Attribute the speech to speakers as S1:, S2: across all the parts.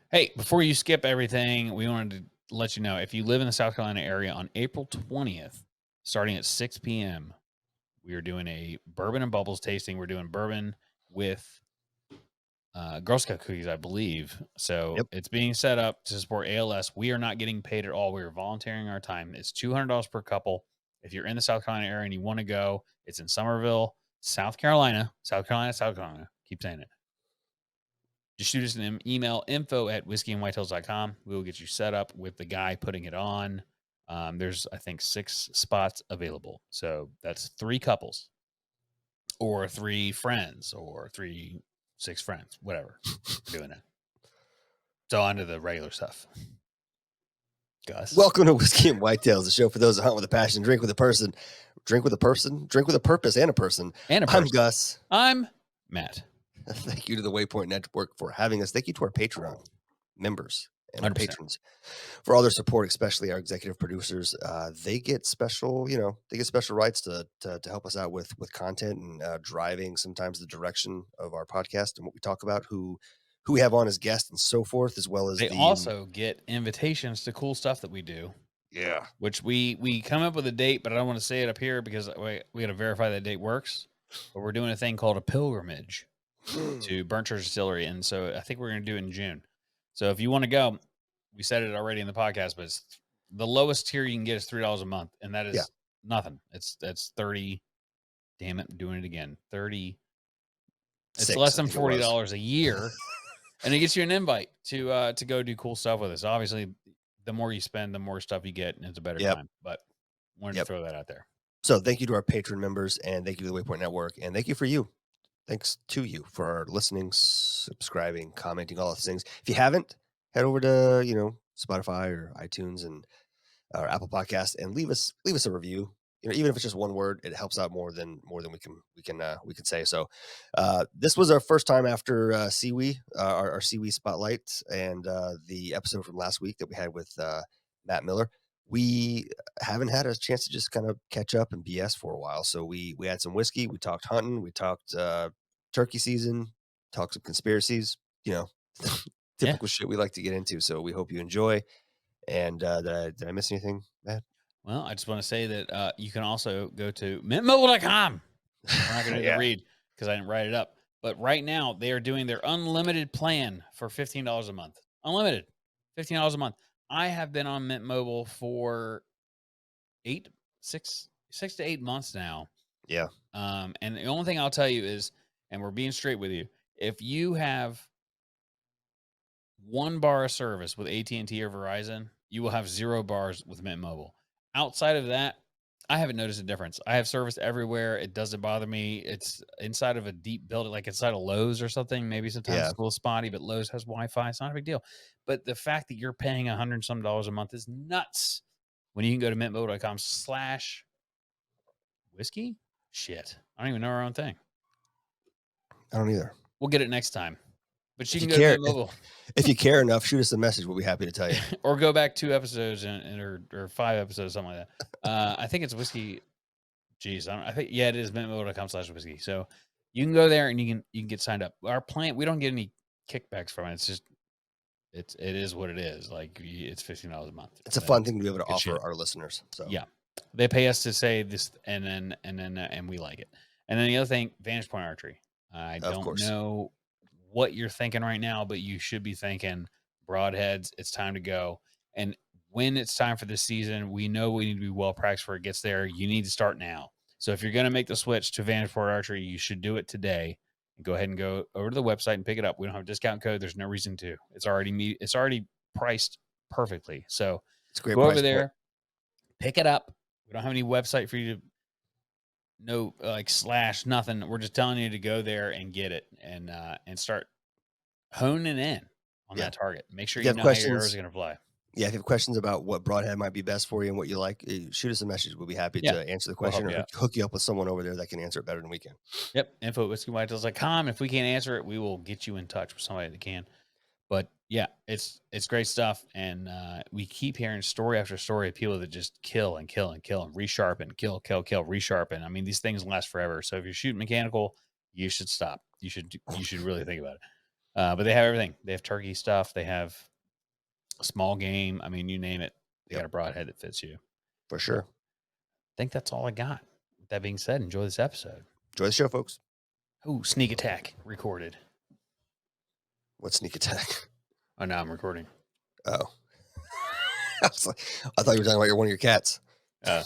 S1: Hey, before you skip everything, we wanted to let you know if you live in the South Carolina area on April 20th, starting at 6 p.m., we are doing a bourbon and bubbles tasting. We're doing bourbon with Girl Scout cookies, I believe. So
S2: Yep.
S1: it's being set up to support ALS. We are not getting paid at all. We are volunteering our time. It's $200 per couple. If you're in the South Carolina area and you want to go, it's in Somerville, South Carolina. South Carolina, South Carolina. Keep saying it. Just shoot us an email, info@whiskeyandwhitetails.com. We will get you set up with the guy putting it on. There's, I think, 6 spots available. So that's 3 couples or 3 friends or 6 friends, whatever. We're doing it. So on to the regular stuff. Gus.
S2: Welcome to Whiskey and Whitetails, the show for those that hunt with a passion, drink with a person, drink with a person, drink with a purpose and a person.
S1: And a
S2: I'm
S1: person.
S2: Gus.
S1: I'm Matt.
S2: Thank you to the Waypoint Network for having us. Thank you to our Patreon members and our
S1: 100%.
S2: patrons for all their support, especially our executive producers. They get special, they get special rights to help us out with content and driving sometimes the direction of our podcast and what we talk about, who we have on as guests and so forth, as well as
S1: They also get invitations to cool stuff that we do.
S2: yeah.
S1: Which we come up with a date, but I don't want to say it up here because we got to verify that date works. But we're doing a thing called a pilgrimage to Burnt Church Distillery, and so I think we're going to do it in June. So if you want to go, we said it already in the podcast, but it's, the lowest tier you can get is $3 a month, and that is nothing. That's 30. Damn it, I'm doing it again. 30. It's less than $40 a year, and it gets you an invite to go do cool stuff with us. Obviously, the more you spend, the more stuff you get, and it's a better time. But wanted to throw that out there.
S2: So thank you to our patron members, and thank you to the Waypoint Network, and thank you for you. Thanks to you for listening, subscribing, commenting, all those things. If you haven't, head over to Spotify or iTunes and or Apple Podcast and leave us a review. Even if it's just one word, it helps out more than we can say. So this was our first time after Seawee, our Seawee spotlight, and the episode from last week that we had with Matt Miller. We haven't had a chance to just kind of catch up and BS for a while. So we had some whiskey, we talked hunting, we talked turkey season, talked some conspiracies, typical shit we like to get into. So we hope you enjoy. And did I miss anything, Matt?
S1: Well, I just want to say that you can also go to mintmobile.com. We're not going to do the read because I didn't write it up. But right now, they are doing their unlimited plan for $15 a month. Unlimited, $15 a month. I have been on Mint Mobile for 6 to 8 months now.
S2: Yeah.
S1: And the only thing I'll tell you is, and we're being straight with you, if you have 1 bar of service with AT&T or Verizon, you will have 0 bars with Mint Mobile. Outside of that, I haven't noticed a difference. I have service everywhere. It doesn't bother me. It's inside of a deep building, like inside of Lowe's or something. Maybe sometimes it's a little spotty, but Lowe's has Wi-Fi. It's not a big deal. But the fact that you're paying $100 some a month is nuts when you can go to mintmobile.com/whiskey. Shit. I don't even know our own thing.
S2: I don't either.
S1: We'll get it next time. But you
S2: If
S1: can
S2: you
S1: go to
S2: care,
S1: Mint Mobile.
S2: if you care enough, shoot us a message. We'll be happy to tell you.
S1: Or go back 2 episodes or 5 episodes, something like that. I think it's whiskey. Geez, I think it is mintmobile.com/whiskey. So you can go there and you can get signed up. Our plan, we don't get any kickbacks from it. It's just it is what it is. Like it's $15 a month.
S2: It's a fun thing to be able to offer our listeners. So
S1: yeah, they pay us to say this, and we like it. And then the other thing, Vantage Point Archery. I don't know what you're thinking right now, but you should be thinking broadheads. It's time to go. And when it's time for the season, we know we need to be well practiced where it gets there. You need to start now. So if you're going to make the switch to Vantage Point Archery, you should do it today. And go ahead and go over to the website and pick it up. We don't have a discount code. There's no reason to. It's already priced perfectly. So
S2: it's a great.
S1: Go over there, pick it up. We don't have any website for you to no / nothing. We're just telling you to go there and get it and start honing in on that target. Make sure you know how your arrows are going to fly.
S2: Yeah, if you have questions about what broadhead might be best for you and what you like, shoot us a message. We'll be happy to answer the question or hook you up with someone over there that can answer it better than we can.
S1: Yep, info@whiskeyandwhitetails.com. If we can't answer it, we will get you in touch with somebody that can. But yeah, it's great stuff, and we keep hearing story after story of people that just kill and resharpen, kill, resharpen. I mean, these things last forever. So if you're shooting mechanical, you should stop. You should really think about it. But they have everything. They have turkey stuff. They have small game. I mean, you name it. They
S2: Yep,
S1: got a broadhead that fits you.
S2: for
S1: So I
S2: sure.
S1: think that's all I got. With that being said, enjoy this episode.
S2: Enjoy the show, folks.
S1: Oh, sneak attack recorded.
S2: What sneak attack?
S1: Oh, now I'm recording.
S2: Oh, I was like, I thought you were talking about one of your cats.
S1: No.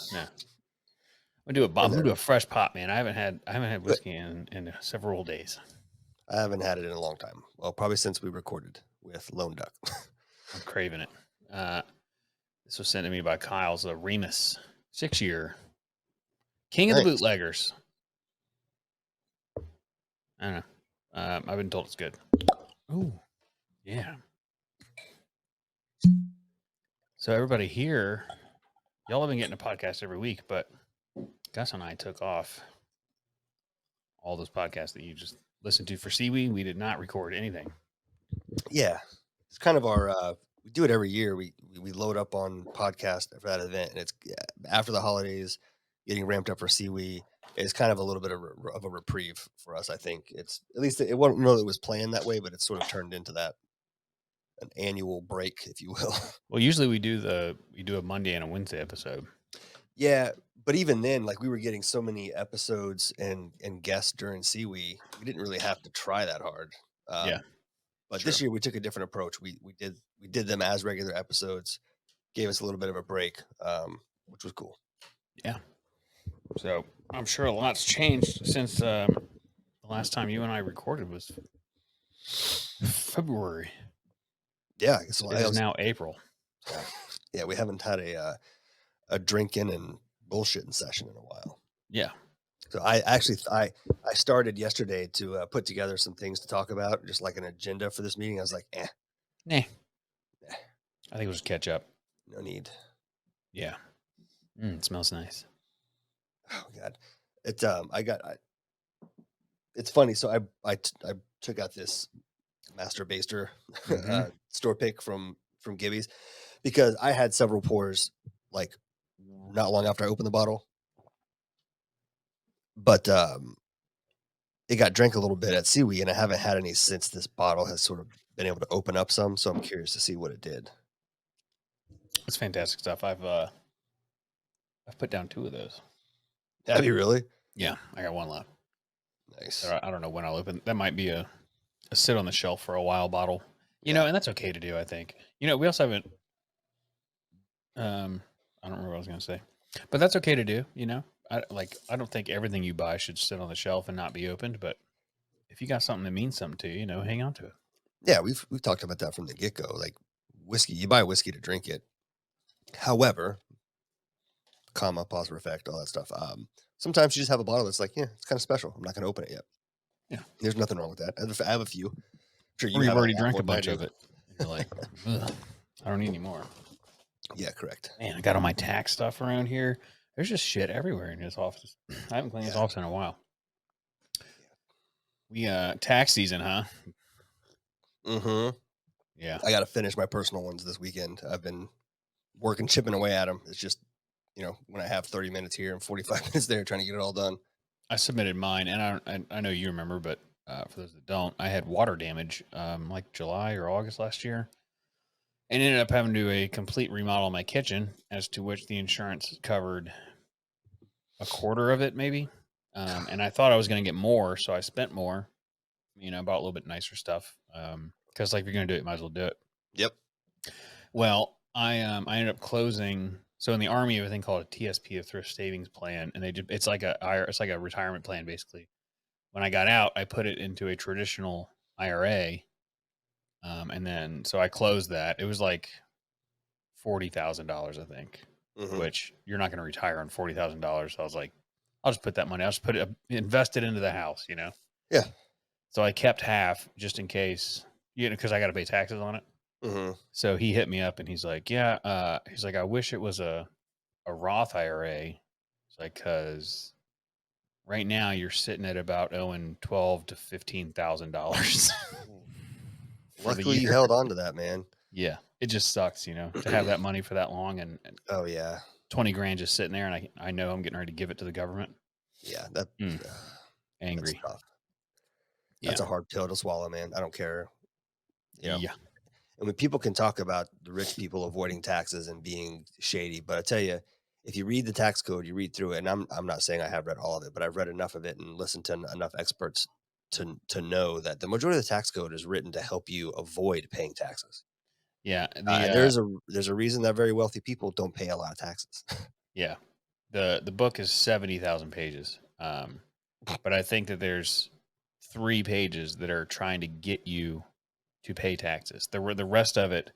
S1: I'm gonna
S2: And
S1: do a fresh pop, man. I haven't had
S2: good.
S1: whiskey in several days.
S2: I haven't had it in a long time. Well, probably since we recorded with Lone Duck.
S1: I'm craving it. This was sent to me by Kyle's a Remus 6-year king of the
S2: Nice.
S1: bootleggers. I don't know. I've been told it's good. Oh, yeah. So everybody here, y'all have been getting a podcast every week, but Gus and I took off all those podcasts that you just listened to for Seaweed. We did not record anything.
S2: Yeah, it's kind of our. We do it every year. We load up on podcast for that event, and it's after the holidays, getting ramped up for Seaweed. It's kind of a little bit of a reprieve for us. I think it's at least it wasn't really it was planned that way, but it's sort of turned into that an annual break, if you will.
S1: Well, usually we do a Monday and a Wednesday episode.
S2: Yeah, but even then, like we were getting so many episodes and guests during Seaweed, we didn't really have to try that hard.
S1: Yeah,
S2: But
S1: true.
S2: this year we took a different approach. We did them as regular episodes, gave us a little bit of a break, which was cool.
S1: Yeah. So I'm sure a lot's changed since the last time you and I recorded was February.
S2: Yeah, I guess
S1: It is now April.
S2: Yeah, we haven't had a drinking and bullshitting session in a while.
S1: Yeah.
S2: So I started yesterday to put together some things to talk about, just like an agenda for this meeting. I was like,
S1: Nah. I think we'll just catch up.
S2: no need.
S1: Yeah. It smells nice.
S2: Oh God, it's funny. So I took out this Master Baster store pick from Gibby's because I had several pours like not long after I opened the bottle, but it got drank a little bit at Seaweed, and I haven't had any since this bottle has sort of been able to open up some. So I'm curious to see what it did.
S1: It's fantastic stuff. I've put down 2 of those.
S2: Have you really?
S1: Yeah, I got 1 left.
S2: Nice.
S1: So I don't know when I'll open. That might be a sit on the shelf for a while bottle. You know, and that's okay to do, I think. You know, we also haven't I don't remember what I was going to say. But that's okay to do, you know. I don't think everything you buy should sit on the shelf and not be opened, but if you got something that means something to you, you know, hang on to it.
S2: Yeah, we've talked about that from the get go. Like whiskey, you buy whiskey to drink it. However, comma, positive effect, all that stuff. Sometimes you just have a bottle that's like, yeah, it's kind of special. I'm not going to open it yet.
S1: Yeah,
S2: there's nothing wrong with that. I have a few. I'm sure
S1: or you've already
S2: lot
S1: drank
S2: more
S1: a
S2: than I
S1: bunch
S2: do.
S1: of it. And you're like, ugh, I don't need any more.
S2: Yeah, correct.
S1: Man, I got all my tax stuff around here. There's just shit everywhere in his office. I haven't cleaned his office in a while. We tax season, huh?
S2: Mm-hmm.
S1: Yeah.
S2: I got to finish my personal ones this weekend. I've been working, chipping away at them. It's just, you know, when I have 30 minutes here and 45 minutes there, trying to get it all done.
S1: I submitted mine, and I know you remember, but for those that don't, I had water damage like July or August last year, and ended up having to do a complete remodel of my kitchen, as to which the insurance covered a quarter of it, maybe. And I thought I was going to get more, so I spent more. You know, bought a little bit nicer stuff because, like, if you're going to do it, you might as well do it.
S2: Yep.
S1: Well, I ended up closing. So in the Army, have a thing called a TSP, a thrift savings plan, and it's like a retirement plan basically. When I got out, I put it into a traditional IRA, and then so I closed that. It was like $40,000, I think, which you're not going to retire on $40,000. So I was like, I'll just put that money. I'll just invest it into the house, you know.
S2: Yeah.
S1: So I kept half just in case, you know, because I got to pay taxes on it. So he hit me up and he's like, yeah, he's like, I wish it was a Roth IRA. It's like, cause right now you're sitting at about owing $12,000 to $15,000.
S2: Luckily you held on to that, man.
S1: Yeah. It just sucks, you know, to have that money for that long and
S2: oh yeah,
S1: 20 grand just sitting there. And I know I'm getting ready to give it to the government.
S2: Yeah. That
S1: angry.
S2: That's tough.
S1: Yeah.
S2: That's a hard pill to swallow, man. I don't care You know,
S1: Yeah.
S2: and when people can talk about the rich people avoiding taxes and being shady, but I tell you, if you read the tax code, you read through it, and I'm not saying I have read all of it, but I've read enough of it and listened to enough experts to know that the majority of the tax code is written to help you avoid paying taxes.
S1: Yeah.
S2: And there's a reason that very wealthy people don't pay a lot of taxes.
S1: Yeah. The book is 70,000 pages. But I think that there's 3 pages that are trying to get you to pay taxes. The rest of it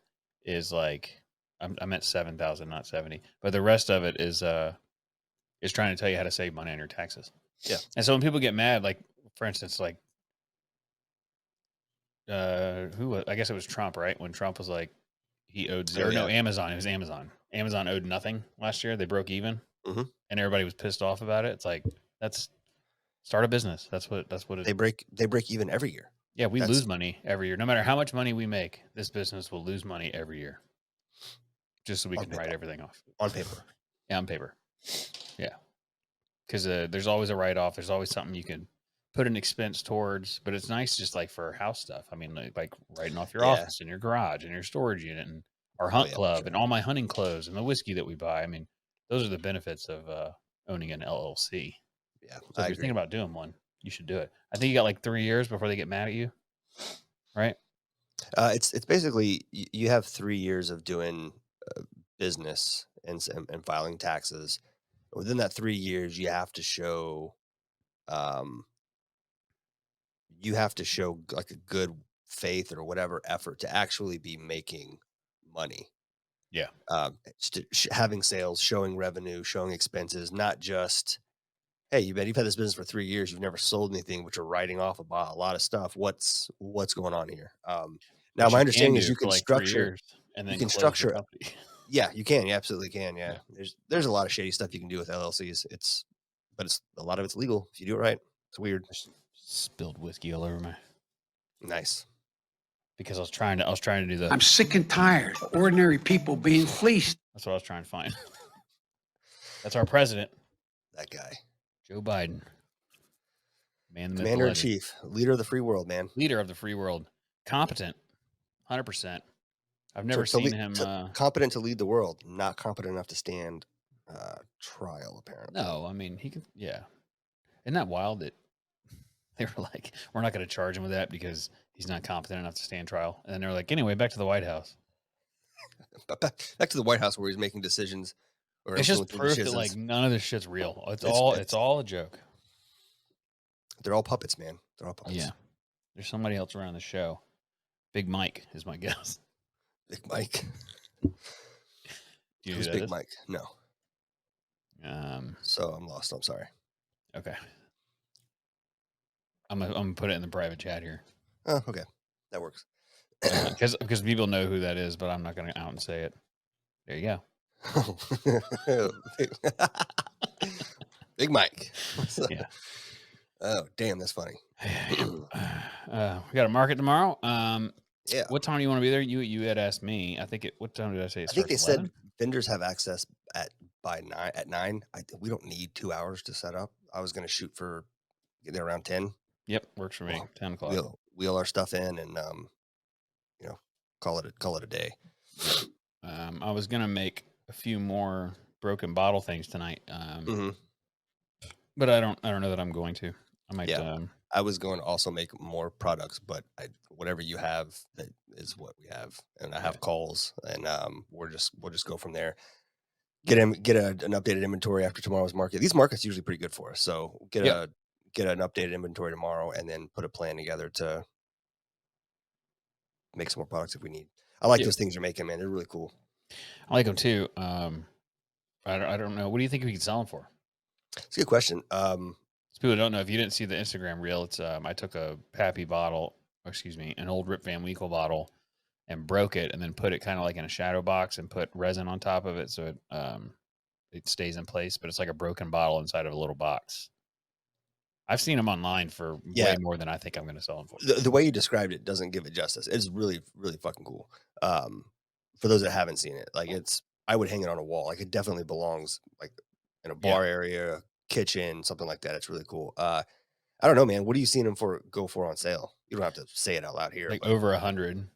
S1: is like I meant 7,000, not 70. But the rest of it is trying to tell you how to save money on your taxes.
S2: Yeah.
S1: And so when people get mad, like for instance, like I guess it was Trump, right? When Trump was like he owed
S2: Oh
S1: zero. No,
S2: yeah.
S1: Amazon. It was Amazon. Amazon owed nothing last year. They broke even,
S2: Hmm.
S1: and everybody was pissed off about it. It's like that's start a business. That's what it.
S2: They break even every year.
S1: Yeah, we
S2: That's
S1: lose money every year. No matter how much money we make, this business will lose money every year, just so we
S2: on
S1: can write
S2: paper.
S1: everything off.
S2: On paper.
S1: Yeah, on paper. Yeah, because there's always a write off. There's always something you can put an expense towards. But it's nice just like for house stuff. I mean, like writing off your
S2: Yeah.
S1: office and your garage and your storage unit and our
S2: Oh
S1: hunt
S2: yeah, for
S1: club
S2: sure.
S1: and all my hunting clothes and the whiskey that we buy. I mean, those are the benefits of owning an LLC.
S2: Yeah,
S1: So if
S2: I
S1: you're
S2: agree.
S1: thinking about doing one, you should do it. I think you got like 3 years before they get mad at you, right?
S2: It's basically you have 3 years of doing business and filing taxes. Within that 3 years, um, you have to show like a good faith or whatever effort to actually be making money.
S1: Yeah.
S2: Having sales, showing revenue, showing expenses, not just hey, you've had this business for 3 years, you've never sold anything, but you're writing off a lot of stuff. What's going on here? Now,
S1: Which
S2: my
S1: you can
S2: understanding is
S1: do for like 3 years and
S2: you
S1: then
S2: can
S1: close the
S2: structure
S1: company.
S2: Yeah, you can. You absolutely can.
S1: Yeah.
S2: Yeah. There's a lot of shady stuff you can do with LLCs. But it's a lot of it's legal if you do it right. It's weird.
S1: I spilled whiskey all over my
S2: Nice.
S1: because I was trying to do the
S3: I'm sick and tired of ordinary people being fleeced.
S1: that's what I was trying to find. That's our president,
S2: That guy.
S1: Joe Biden, man, the myth, the
S2: Commander in
S1: legend,
S2: chief, leader of the free world, man.
S1: leader of the free world, competent, 100%. I've
S2: To,
S1: never
S2: to,
S1: seen
S2: lead,
S1: him.
S2: to competent to lead the world, not competent enough to stand trial, apparently.
S1: No, I mean he can. Yeah, isn't that wild that they were like, we're not going to charge him with that because he's not competent enough to stand trial, and then they're like, anyway, back to the White House.
S2: But back to the White House where he's making decisions or
S1: It's just
S2: influencing
S1: proof that like
S2: decisions.
S1: none of this shit's real.
S2: It's
S1: It's
S2: it's
S1: all a joke.
S2: they're all puppets, man. They're all
S1: Yeah.
S2: puppets.
S1: There's somebody else around the show. Big Mike is my guess.
S2: Big Mike.
S1: Do you know who
S2: Who's
S1: that
S2: Big
S1: is?
S2: Mike? No.
S1: Um,
S2: So I'm lost. I'm sorry.
S1: okay. I'm gonna put it in the private chat here.
S2: Oh, okay. That works.
S1: Because people know who that is, but I'm not gonna out and say it. There you go.
S2: Big Mike.
S1: Yeah.
S2: Oh, damn, that's funny.
S1: Yep. We got a market tomorrow.
S2: Yeah.
S1: What time do you want to be there? You had asked me. I think what time did I say it
S2: I think
S1: starts?
S2: they said
S1: 11?
S2: vendors have access by 9. We don't need 2 hours to set up. I was going to shoot for get there around 10.
S1: Yep, works for me.
S2: Well,
S1: 10 o'clock.
S2: wheel our stuff in and you know, call it a day.
S1: I was gonna make a few more broken bottle things tonight.
S2: Hmm.
S1: But I don't know that I'm going to. I might
S2: Yeah. I was going to also make more products, but whatever you have, that is what we have, and I have calls, and we'll just go from there. Get an updated inventory after tomorrow's market. These markets usually pretty good for us, so get
S1: Yep.
S2: an updated inventory tomorrow, and then put a plan together to make some more products if we need. I like
S1: Yep.
S2: those things you're making, man. They're really cool.
S1: I like them too. I don't know. What do you think we could sell them for?
S2: It's a good question.
S1: So people don't know, if you didn't see the Instagram reel, it's I took a Pappy bottle, or excuse me, an old Rip Van Winkle bottle, and broke it, and then put it kind of like in a shadow box and put resin on top of it so it stays in place. But it's like a broken bottle inside of a little box. I've seen them online for
S2: Yeah,
S1: way more than I think I'm going to sell them for.
S2: the way you described it doesn't give it justice. It's really, really fucking cool. For those that haven't seen it, like I would hang it on a wall. Like it definitely belongs like in a
S1: Yeah,
S2: bar area, kitchen, something like that. It's really cool. I don't know, man. What are you seeing them go for on sale? You don't have to say it out loud here,
S1: like
S2: but
S1: over 100.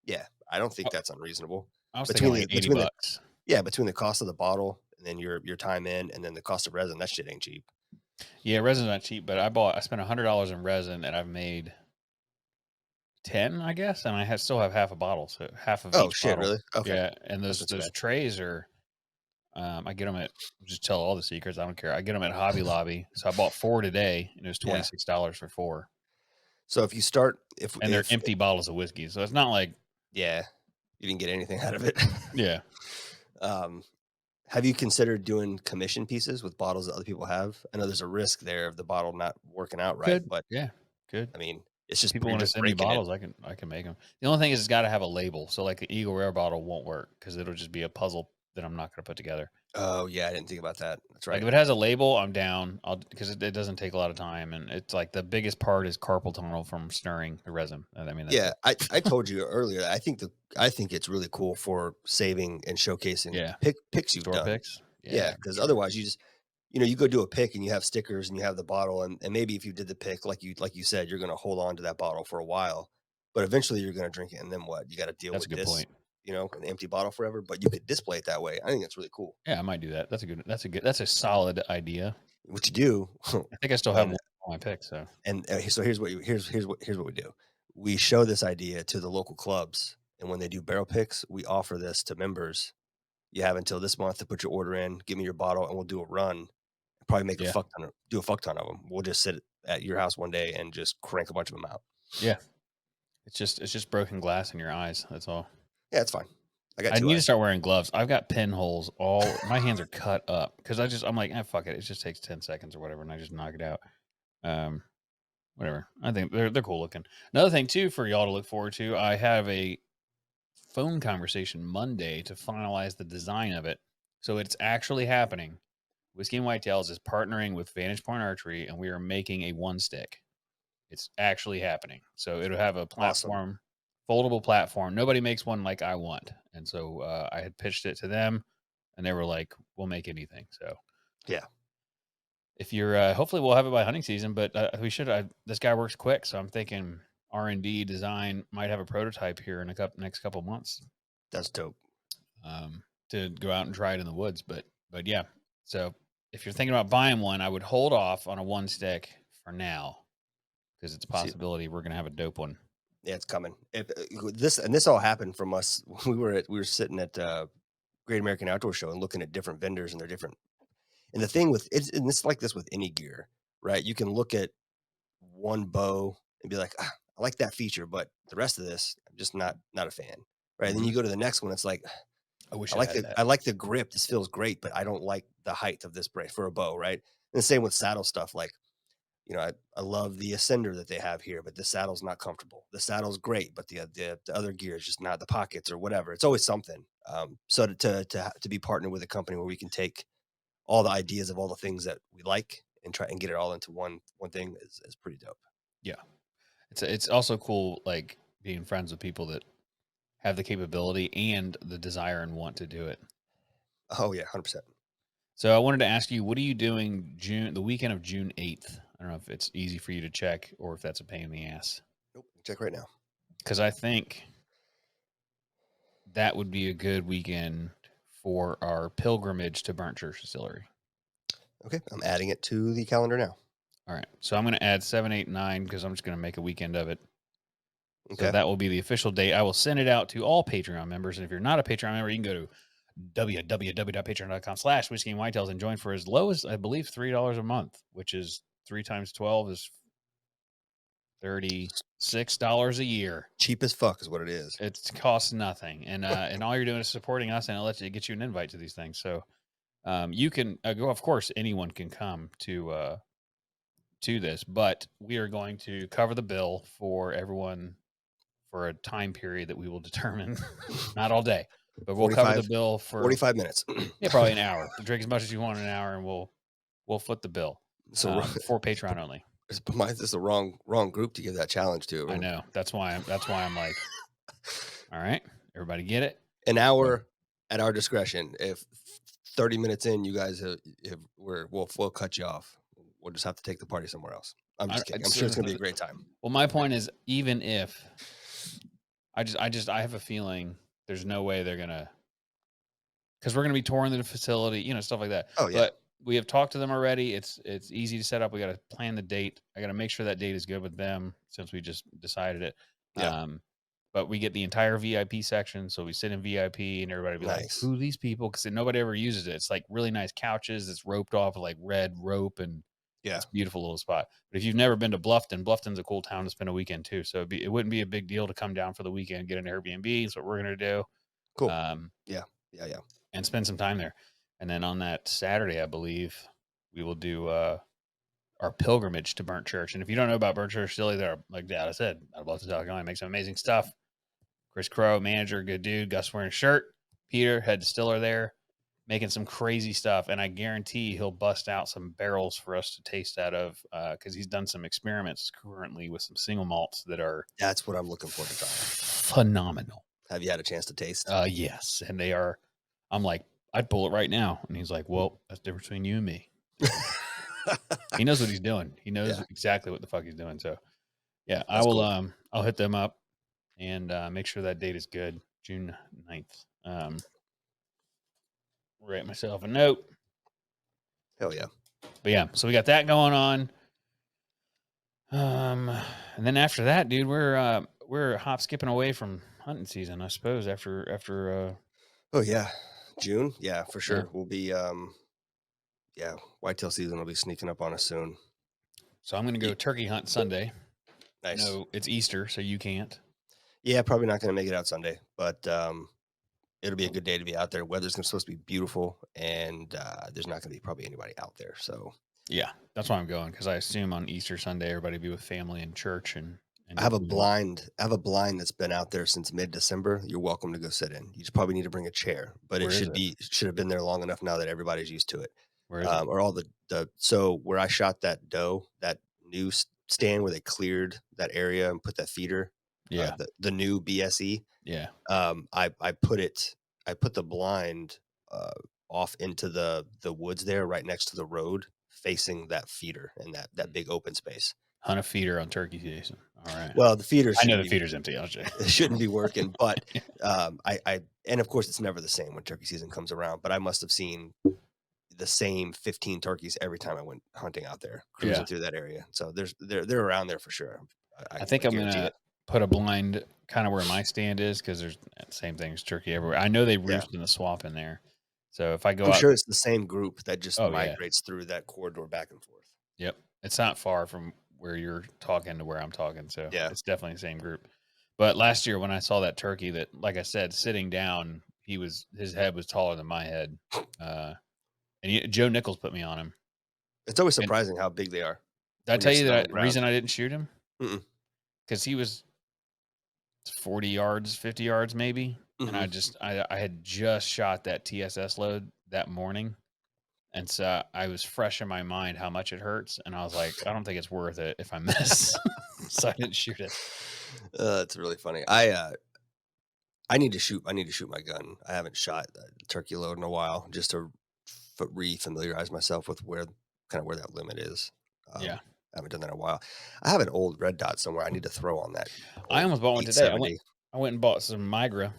S2: Yeah, I don't think
S1: Oh,
S2: that's unreasonable.
S1: I was thinking
S2: Between
S1: like
S2: the
S1: 80
S2: between the
S1: bucks.
S2: yeah, between the cost of the bottle and then your time in and then the cost of resin, that shit ain't cheap.
S1: Yeah, resin's not cheap, but I spent $100 in resin and I've made 10, I guess, and still have half a bottle, so half of
S2: Oh,
S1: each
S2: shit,
S1: bottle.
S2: really? Okay.
S1: Yeah, and
S2: That's
S1: those
S2: not too
S1: those
S2: bad.
S1: trays are, I get them at, just tell all the secrets, I don't care. I get them at Hobby Lobby, so I bought 4 today, and it was
S2: Yeah.
S1: $26 for 4,
S2: So if you start
S1: and they're empty bottles of whiskey, so it's not like,
S2: yeah, you didn't get anything out of it.
S1: yeah,
S2: Um, have you considered doing commission pieces with bottles that other people have? I know there's a risk there of the bottle not working out right,
S1: good,
S2: but
S1: yeah, good.
S2: I mean, it's
S1: If
S2: just
S1: people
S2: you're
S1: wanna
S2: just
S1: send me
S2: breaking it.
S1: bottles, I can make them. The only thing is it's gotta have a label, so, like, the Eagle Rare bottle won't work because 'cause it'll just be a puzzle that I'm not gonna put together.
S2: Oh, yeah, I didn't think about that. That's
S1: Like,
S2: right.
S1: if it has a label, I'm down. Because it doesn't take a lot of time, and it's like the biggest part is carpal tunnel from stirring the resin. I mean, that's
S2: Yeah,
S1: it.
S2: I told you earlier, I think it's really cool for saving and showcasing
S1: Yeah.
S2: picks you've
S1: Store
S2: done.
S1: picks?
S2: Yeah,
S1: Yeah, for
S2: because
S1: sure.
S2: otherwise you just you go do a pick and you have stickers and you have the bottle and maybe if you did the pick like you said, you're gonna hold on to that bottle for a while, but eventually you're gonna drink it and then what? You got to deal
S1: That's a
S2: with
S1: good
S2: this,
S1: point.
S2: an empty bottle forever. But you could display it that way. I think that's really cool.
S1: Yeah, I might do that. That's a solid idea.
S2: What you do
S1: I think I still have
S2: when
S1: one on my pick, so
S2: so here's what we do. We show this idea to the local clubs, and when they do barrel picks, we offer this to members. You have until this month to put your order in. Give me your bottle, and we'll do a run. Probably make
S1: yeah.
S2: do a fuck ton of them. We'll just sit at your house one day and just crank a bunch of them out.
S1: Yeah. It's just broken glass in your eyes, that's all.
S2: Yeah, it's fine. I got
S1: I
S2: two
S1: need to
S2: eyes.
S1: start wearing gloves. I've got pinholes all my hands are cut up because I'm like, fuck it. It just takes 10 seconds or whatever, and I just knock it out." Um, Whatever. I think they're cool looking. Another thing too for y'all to look forward to, I have a phone conversation Monday to finalize the design of it. So it's actually happening. Whiskey and Whitetails is partnering with Vantage Point Archery, and we are making a one stick. It's actually happening. So it'll have a
S2: Awesome.
S1: platform, foldable platform. Nobody makes one like I want, and so I had pitched it to them, and they were like, "We'll make anything." So
S2: Yeah.
S1: if you're, hopefully we'll have it by hunting season, but we should. This guy works quick, so I'm thinking R&D design might have a prototype here in next couple months,
S2: That's dope.
S1: to go out and try it in the woods. But yeah, so if you're thinking about buying one, I would hold off on a one stick for now because it's a
S2: See,
S1: possibility we're gonna have a dope one.
S2: yeah, it's coming. If this all happened from us. We were sitting at Great American Outdoor Show and looking at different vendors and their different. And the thing with it's like this with any gear, right? You can look at one bow and be like, I like that feature, but the rest of this, I'm just not a fan. Right. And then
S1: Mhm.
S2: you go to the next one, it's like,
S1: I wish I had
S2: I
S1: that.
S2: like the grip. This feels great, but I don't like the height of this brace for a bow, right? And the same with saddle stuff. Like, I love the ascender that they have here, but the saddle's not comfortable. The saddle's great, but the other gear is just not the pockets or whatever. It's always something. So to be partnered with a company where we can take all the ideas of all the things that we like and try and get it all into one thing is pretty dope.
S1: Yeah, it's also cool, like being friends with people that have the capability and the desire and want to do it.
S2: Oh yeah, 100%.
S1: So I wanted to ask you, what are you doing the weekend of June 8th? I don't know if it's easy for you to check or if that's a pain in the ass.
S2: Nope. Check right now.
S1: Because I think that would be a good weekend for our pilgrimage to Burnt Church Distillery.
S2: Okay, I'm adding it to the calendar now.
S1: All right. So I'm going to add 7, 8, 9 because I'm just going to make a weekend of it. So
S2: Okay.
S1: that will be the official date. I will send it out to all Patreon members. And if you're not a Patreon member, you can go to www.patreon.com/whiskey and whitetails and join for as low as, I believe, $3 a month, which is 3 times 12 is $36 a year.
S2: Cheap as fuck is what it is.
S1: It costs nothing, and all you're doing is supporting us, and it gets you an invite to these things. So you can go. Of course, anyone can come to this, but we are going to cover the bill for everyone for a time period that we will determine. Not all day, but we'll cover the
S2: 45
S1: bill for
S2: 45 minutes.
S1: probably an hour. Drink as much as you want in an hour, and we'll foot the bill
S2: So
S1: for Patreon only.
S2: this is the wrong group to give that challenge to.
S1: I know. That's why I'm like, all right, everybody get it.
S2: An
S1: So,
S2: hour at our discretion. If 30 minutes in, you guys we'll cut you off. We'll just have to take the party somewhere else. I'm just kidding. I'm sure it's gonna be a great time.
S1: well, my point is, even if I have a feeling there's no way they're gonna, because we're gonna be touring the facility, stuff like that.
S2: Oh yeah,
S1: But we have talked to them already. It's easy to set up. We got to plan the date. I got to make sure that date is good with them since we just decided it.
S2: yeah,
S1: Um, but we get the entire VIP section, so we sit in VIP, and everybody be like,
S2: nice.
S1: "Who are these people?" Because nobody ever uses it. It's like really nice couches. It's roped off with like red rope, and
S2: Yeah,
S1: it's a beautiful little spot. But if you've never been to Bluffton, Bluffton's a cool town to spend a weekend too. So it wouldn't be a big deal to come down for the weekend, get an Airbnb. That's what we're gonna do.
S2: cool.
S1: Um,
S2: Yeah, yeah, yeah.
S1: and spend some time there. And then on that Saturday, I believe we will do our pilgrimage to Burnt Church. And if you don't know about Burnt Church, Silly, they're like Dad, I said, out of Boston, South Carolina, make some amazing stuff. Chris Crow, manager, good dude. Gus wearing a shirt. Peter, head distiller there, making some crazy stuff. And I guarantee he'll bust out some barrels for us to taste out of because he's done some experiments currently with some single malts that are
S2: That's what I'm looking forward to trying.
S1: phenomenal.
S2: Have you had a chance to taste?
S1: Yes. And they are, I'm like, I'd pull it right now. And he's like, well, that's the difference between you and me. He knows what he's doing. He knows
S2: Yeah.
S1: exactly what the fuck he's doing. So yeah, I
S2: That's
S1: will,
S2: cool.
S1: I'll hit them up and make sure that date is good. June 9th. Write myself a note.
S2: Hell yeah.
S1: But yeah, so we got that going on. And then after that, dude, we're hop skipping away from hunting season, I suppose, after
S2: Oh yeah. June? Yeah, for
S1: yeah.
S2: sure. We'll be yeah, whitetail season will be sneaking up on us soon.
S1: So I'm gonna go
S2: Ye-
S1: turkey hunt Sunday.
S2: Nice.
S1: No, it's Easter, so you can't.
S2: Yeah, probably not gonna make it out Sunday, but it'll be a good day to be out there. Weather's supposed to be beautiful, and there's not gonna be probably anybody out there. So
S1: Yeah, that's why I'm going, because I assume on Easter Sunday everybody be with family and church and
S2: I
S1: do
S2: have a
S1: food.
S2: blind. I have a blind that's been out there since mid-December. You're welcome to go sit in. You just probably need to bring a chair, but it
S1: Where is
S2: should
S1: it?
S2: be should have been there long enough now that everybody's used to it.
S1: Where is it?
S2: Or all the so where I shot that doe, that new stand where they cleared that area and put that feeder,
S1: Yeah,
S2: the new BSE.
S1: yeah.
S2: I put the blind off into the woods there, right next to the road, facing that feeder and that big open space.
S1: Hunt a feeder on turkey season. All right.
S2: Well, the feeder
S1: I know
S2: shouldn't
S1: the
S2: be
S1: feeder's empty. I'll check.
S2: it shouldn't be working, but I and of course it's never the same when turkey season comes around. But I must have seen the same 15 turkeys every time I went hunting out there, cruising
S1: Yeah.
S2: through that area. So they're around there for sure.
S1: I think
S2: I
S1: I'm
S2: guarantee
S1: gonna
S2: it.
S1: put a blind kind of where my stand is, because there's the same thing as turkey everywhere. I know they
S2: Yeah,
S1: roost in the swamp in there. So if I go
S2: I'm
S1: out,
S2: sure it's the same group that just
S1: oh yeah,
S2: migrates through that corridor back and forth.
S1: yep. It's not far from where you're talking to where I'm talking, so
S2: Yeah,
S1: it's definitely the same group. But last year when I saw that turkey, that, like I said, sitting down, his head was taller than my head. Joe Nichols put me on him.
S2: it's always
S1: And
S2: surprising how big they are
S1: did I
S2: when you're
S1: tell you
S2: sitting on the
S1: that
S2: ground.
S1: reason I didn't shoot him?
S2: Mm-mm.
S1: Because he was 40 yards, 50 yards maybe. And
S2: Mhm.
S1: I had just shot that TSS load that morning. And so I was fresh in my mind how much it hurts. And I was like, I don't think it's worth it if I miss. So I didn't shoot it.
S2: It's really funny. I need to shoot. I need to shoot my gun. I haven't shot a turkey load in a while, just to re-familiarize myself with where that limit is.
S1: Yeah.
S2: I haven't done that in a while. I have an old red dot somewhere. I need to throw on that
S1: I
S2: old
S1: almost bought one today.
S2: 870.
S1: I went and bought some Migra.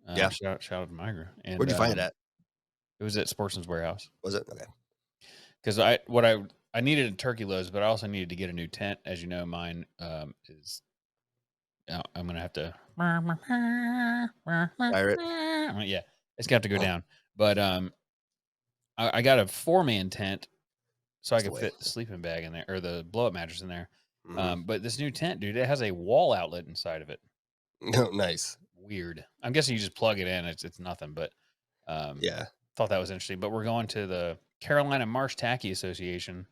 S2: Yeah.
S1: Shout out to Migra.
S2: Where'd
S1: And
S2: you find it at?
S1: it was at Sportsman's Warehouse.
S2: Was it okay?
S1: Because I needed a turkey loads, but I also needed to get a new tent. As you know, mine is. I'm gonna have to.
S2: Fire it.
S1: Yeah, it's gonna have to go down. But I got a 4-man tent, so I
S2: That's the
S1: could
S2: way.
S1: fit the sleeping bag in there or the blow up mattress in there.
S2: Mhm.
S1: But this new tent, dude, it has a wall outlet inside of it.
S2: No, nice.
S1: Weird. I'm guessing you just plug it in. It's nothing, but
S2: Yeah.
S1: thought that was interesting. But we're going to the Carolina Marsh Tacky Association.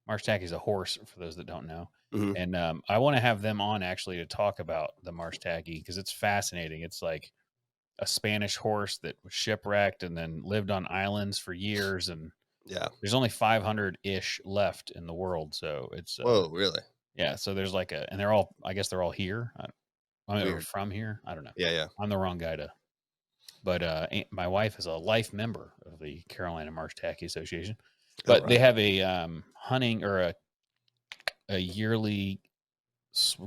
S1: Marsh Tacky is a horse, for those that don't know.
S2: Mhm.
S1: And I want to have them on actually to talk about the Marsh Tacky, because it's fascinating. It's like a Spanish horse that was shipwrecked and then lived on islands for years. And
S2: Yeah.
S1: there's only 500-ish left in the world. So it's,
S2: Whoa, really?
S1: yeah. So there's like and I guess they're all here. Or
S2: Weird.
S1: from here. I don't know.
S2: Yeah, yeah.
S1: I'm the wrong guy to. But my wife is a life member of the Carolina Marsh Tacky Association.
S2: Oh,
S1: But they
S2: right.
S1: have a hunting or a yearly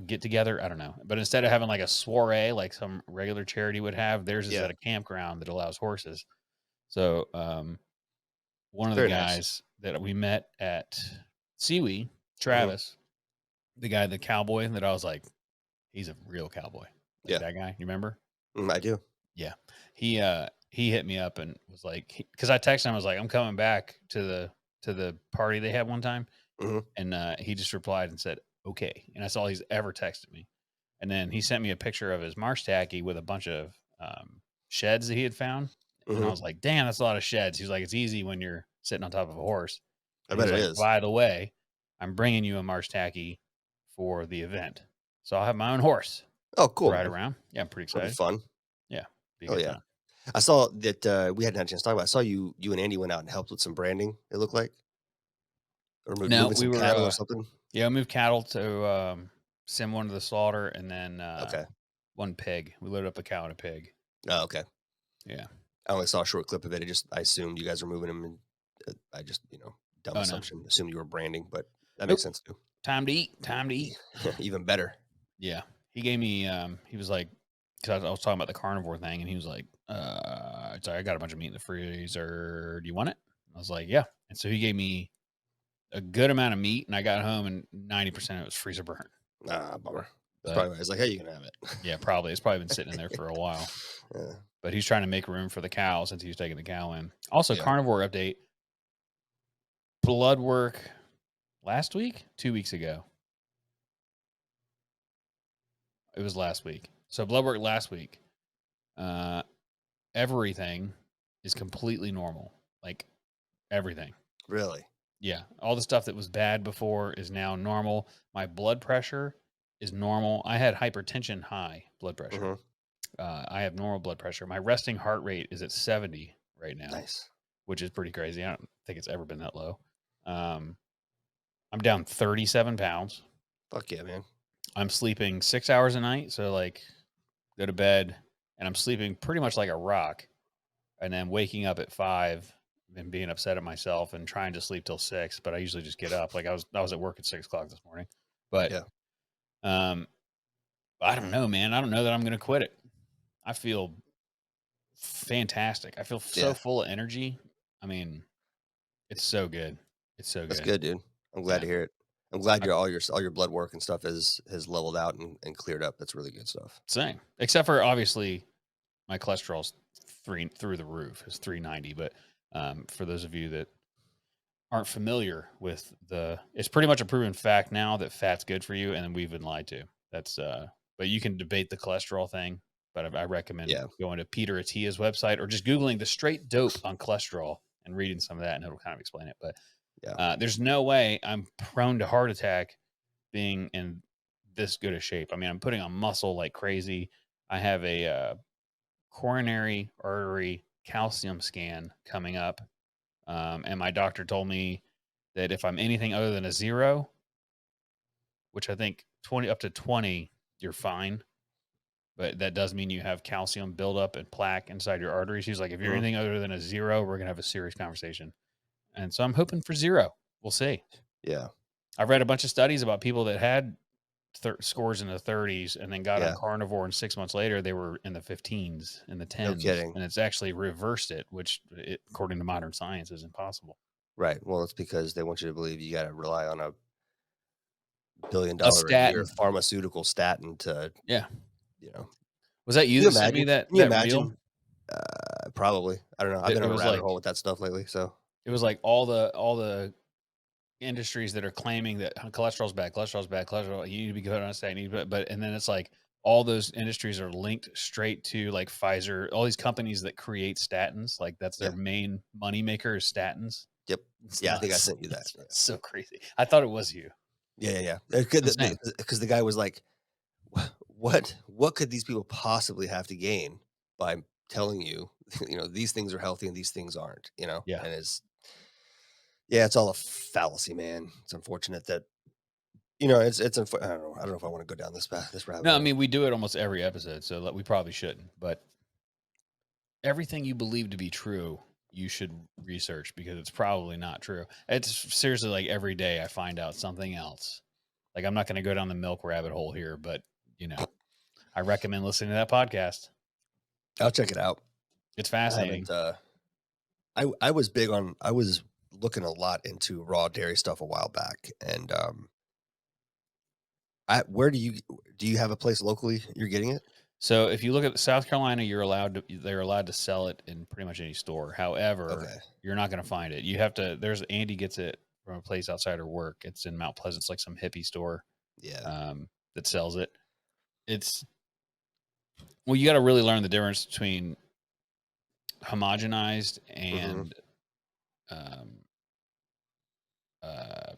S1: get together. I don't know, but instead of having like a soiree like some regular charity would have, theirs is
S2: Yeah.
S1: at a campground that allows horses. So one of the
S2: Very nice.
S1: guys that we met at Seawee,
S2: Hmm.
S1: Travis, the guy, the cowboy that I was like, he's a real cowboy. Like
S2: Yeah.
S1: that guy, you remember?
S2: I do.
S1: Yeah. He hit me up and was like, because I texted him, I was like, I'm coming back to the party they had one time.
S2: Hmm.
S1: And he just replied and said, okay. And that's all he's ever texted me. And then he sent me a picture of his marsh tacky with a bunch of sheds that he had found. And I
S2: Hmm.
S1: was like, damn, that's a lot of sheds. He's like, it's easy when you're sitting on top of a horse.
S2: I
S1: And
S2: bet
S1: he's
S2: it
S1: like,
S2: is.
S1: by the way, I'm bringing you a marsh tacky for the event. So I'll have my own horse
S2: Oh,
S1: to
S2: cool,
S1: ride
S2: man.
S1: around. Yeah, I'm pretty
S2: That'll be
S1: excited.
S2: fun.
S1: Yeah, be a
S2: Oh
S1: good
S2: yeah.
S1: time.
S2: I saw that we hadn't had a chance to talk about. I saw you and Andy went out and helped with some branding. It looked like, or
S1: No,
S2: moving
S1: we
S2: some
S1: were,
S2: cattle or something.
S1: yeah, I moved cattle to send one to the slaughter and then
S2: Okay.
S1: one pig. We loaded up a cow and a pig.
S2: Oh, okay.
S1: Yeah.
S2: I only saw a short clip of it. I assumed you guys were moving them, and I just dumb
S1: Oh, no.
S2: assumption. Assumed you were branding, but that makes
S1: Nope.
S2: sense too.
S1: Time to eat. Time to eat.
S2: Even better.
S1: Yeah. He gave me, he was like, because I was talking about the carnivore thing, and he was like, sorry, I got a bunch of meat in the freezer. Do you want it? I was like, yeah. And so he gave me a good amount of meat, and I got home, and 90% of it was freezer burnt.
S2: Ah, bummer. That's
S1: But
S2: probably why I was like, hey, you can have it.
S1: yeah, probably. It's probably been sitting in there for a while.
S2: Yeah.
S1: But he's trying to make room for the cow since he was taking the cow in. Also,
S2: Yeah.
S1: carnivore update. Blood work last week, 2 weeks ago. It was last week. So blood work last week. Everything is completely normal. Like everything.
S2: Really?
S1: Yeah. All the stuff that was bad before is now normal. My blood pressure is normal. I had hypertension high blood pressure.
S2: Mhm.
S1: I have normal blood pressure. My resting heart rate is at 70 right now,
S2: Nice.
S1: which is pretty crazy. I don't think it's ever been that low. I'm down 37 pounds.
S2: Fuck yeah, man.
S1: I'm sleeping 6 hours a night. So, like, go to bed, and I'm sleeping pretty much like a rock. And then waking up at 5 and being upset at myself and trying to sleep till 6. But I usually just get up. Like, I was at work at 6 o'clock this morning. But,
S2: Yeah.
S1: I don't know, man. I don't know that I'm going to quit it. I feel fantastic. I feel so
S2: Yeah.
S1: full of energy. I mean, it's so good. It's so
S2: That's
S1: good.
S2: good, dude. I'm glad to hear it. I'm glad
S1: I-
S2: all your blood work and stuff has leveled out and cleared up. That's really good stuff.
S1: Same. Except for obviously my cholesterol's through the roof. It's 390. But for those of you that aren't familiar with it's pretty much a proven fact now that fat's good for you, and we've been lied to. That's but you can debate the cholesterol thing. But I recommend going to Peter Attia's website or just Googling the straight dope on cholesterol and reading some of that, and it'll kind of explain it. But there's no way I'm prone to heart attack being in this good a shape. I mean, I'm putting on muscle like crazy. I have a coronary artery calcium scan coming up. And my doctor told me that if I'm anything other than a 0, which I think 20 up to 20, you're fine. But that does mean you have calcium buildup and plaque inside your arteries. He's like, if you're anything other than a 0, we're going to have a serious conversation. And so I'm hoping for 0. We'll see.
S2: Yeah.
S1: I've read a bunch of studies about people that had scores in the 30s and then got on
S2: Yeah.
S1: carnivore, and 6 months later they were in the 15s and the 10s.
S2: No kidding.
S1: And it's actually reversed it, which according to modern science is impossible.
S2: Right. Well, it's because they want you to believe you got to rely on a $1 billion
S1: A
S2: a year
S1: statin.
S2: pharmaceutical statin to,
S1: Yeah. Was
S2: Was
S1: that you
S2: Can
S1: that sent me
S2: Can
S1: that
S2: you
S1: reel?
S2: imagine? Probably. I don't know. I've
S1: It
S2: been on a
S1: was
S2: rabbit
S1: like
S2: hole with that stuff lately. So
S1: it was like all the industries that are claiming that cholesterol's bad, cholesterol, you need to be good on a statin, but and then it's like all those industries are linked straight to like Pfizer, all these companies that create statins, like that's their main money maker is statins.
S2: Yep.
S1: It's
S2: Yeah, I think I
S1: nuts.
S2: sent you that.
S1: It's so crazy. I thought it was you.
S2: Yeah.
S1: Insane.
S2: Because the guy was like, what could these people possibly have to gain by telling you, these things are healthy and these things aren't,
S1: Yeah.
S2: and it's all a fallacy, man. It's unfortunate that, I don't know if I want to go down this path, this rabbit
S1: No, I
S2: hole.
S1: mean we do it almost every episode, so we probably shouldn't. But everything you believe to be true, you should research because it's probably not true. It's seriously like every day I find out something else. Like, I'm not going to go down the milk rabbit hole here, but I recommend listening to that podcast.
S2: I'll check it out.
S1: It's
S2: I
S1: fascinating.
S2: haven't. I was big on. I was looking a lot into raw dairy stuff a while back, and where do you have a place locally you're getting it?
S1: So if you look at South Carolina, they're allowed to sell it in pretty much any store. However,
S2: Okay.
S1: you're not going to find it. You have to. There's Andy gets it from a place outside her work. It's in Mount Pleasant. It's like some hippie store
S2: Yeah.
S1: that sells it. It's you got to really learn the difference between homogenized
S2: Mm-hmm.
S1: and um,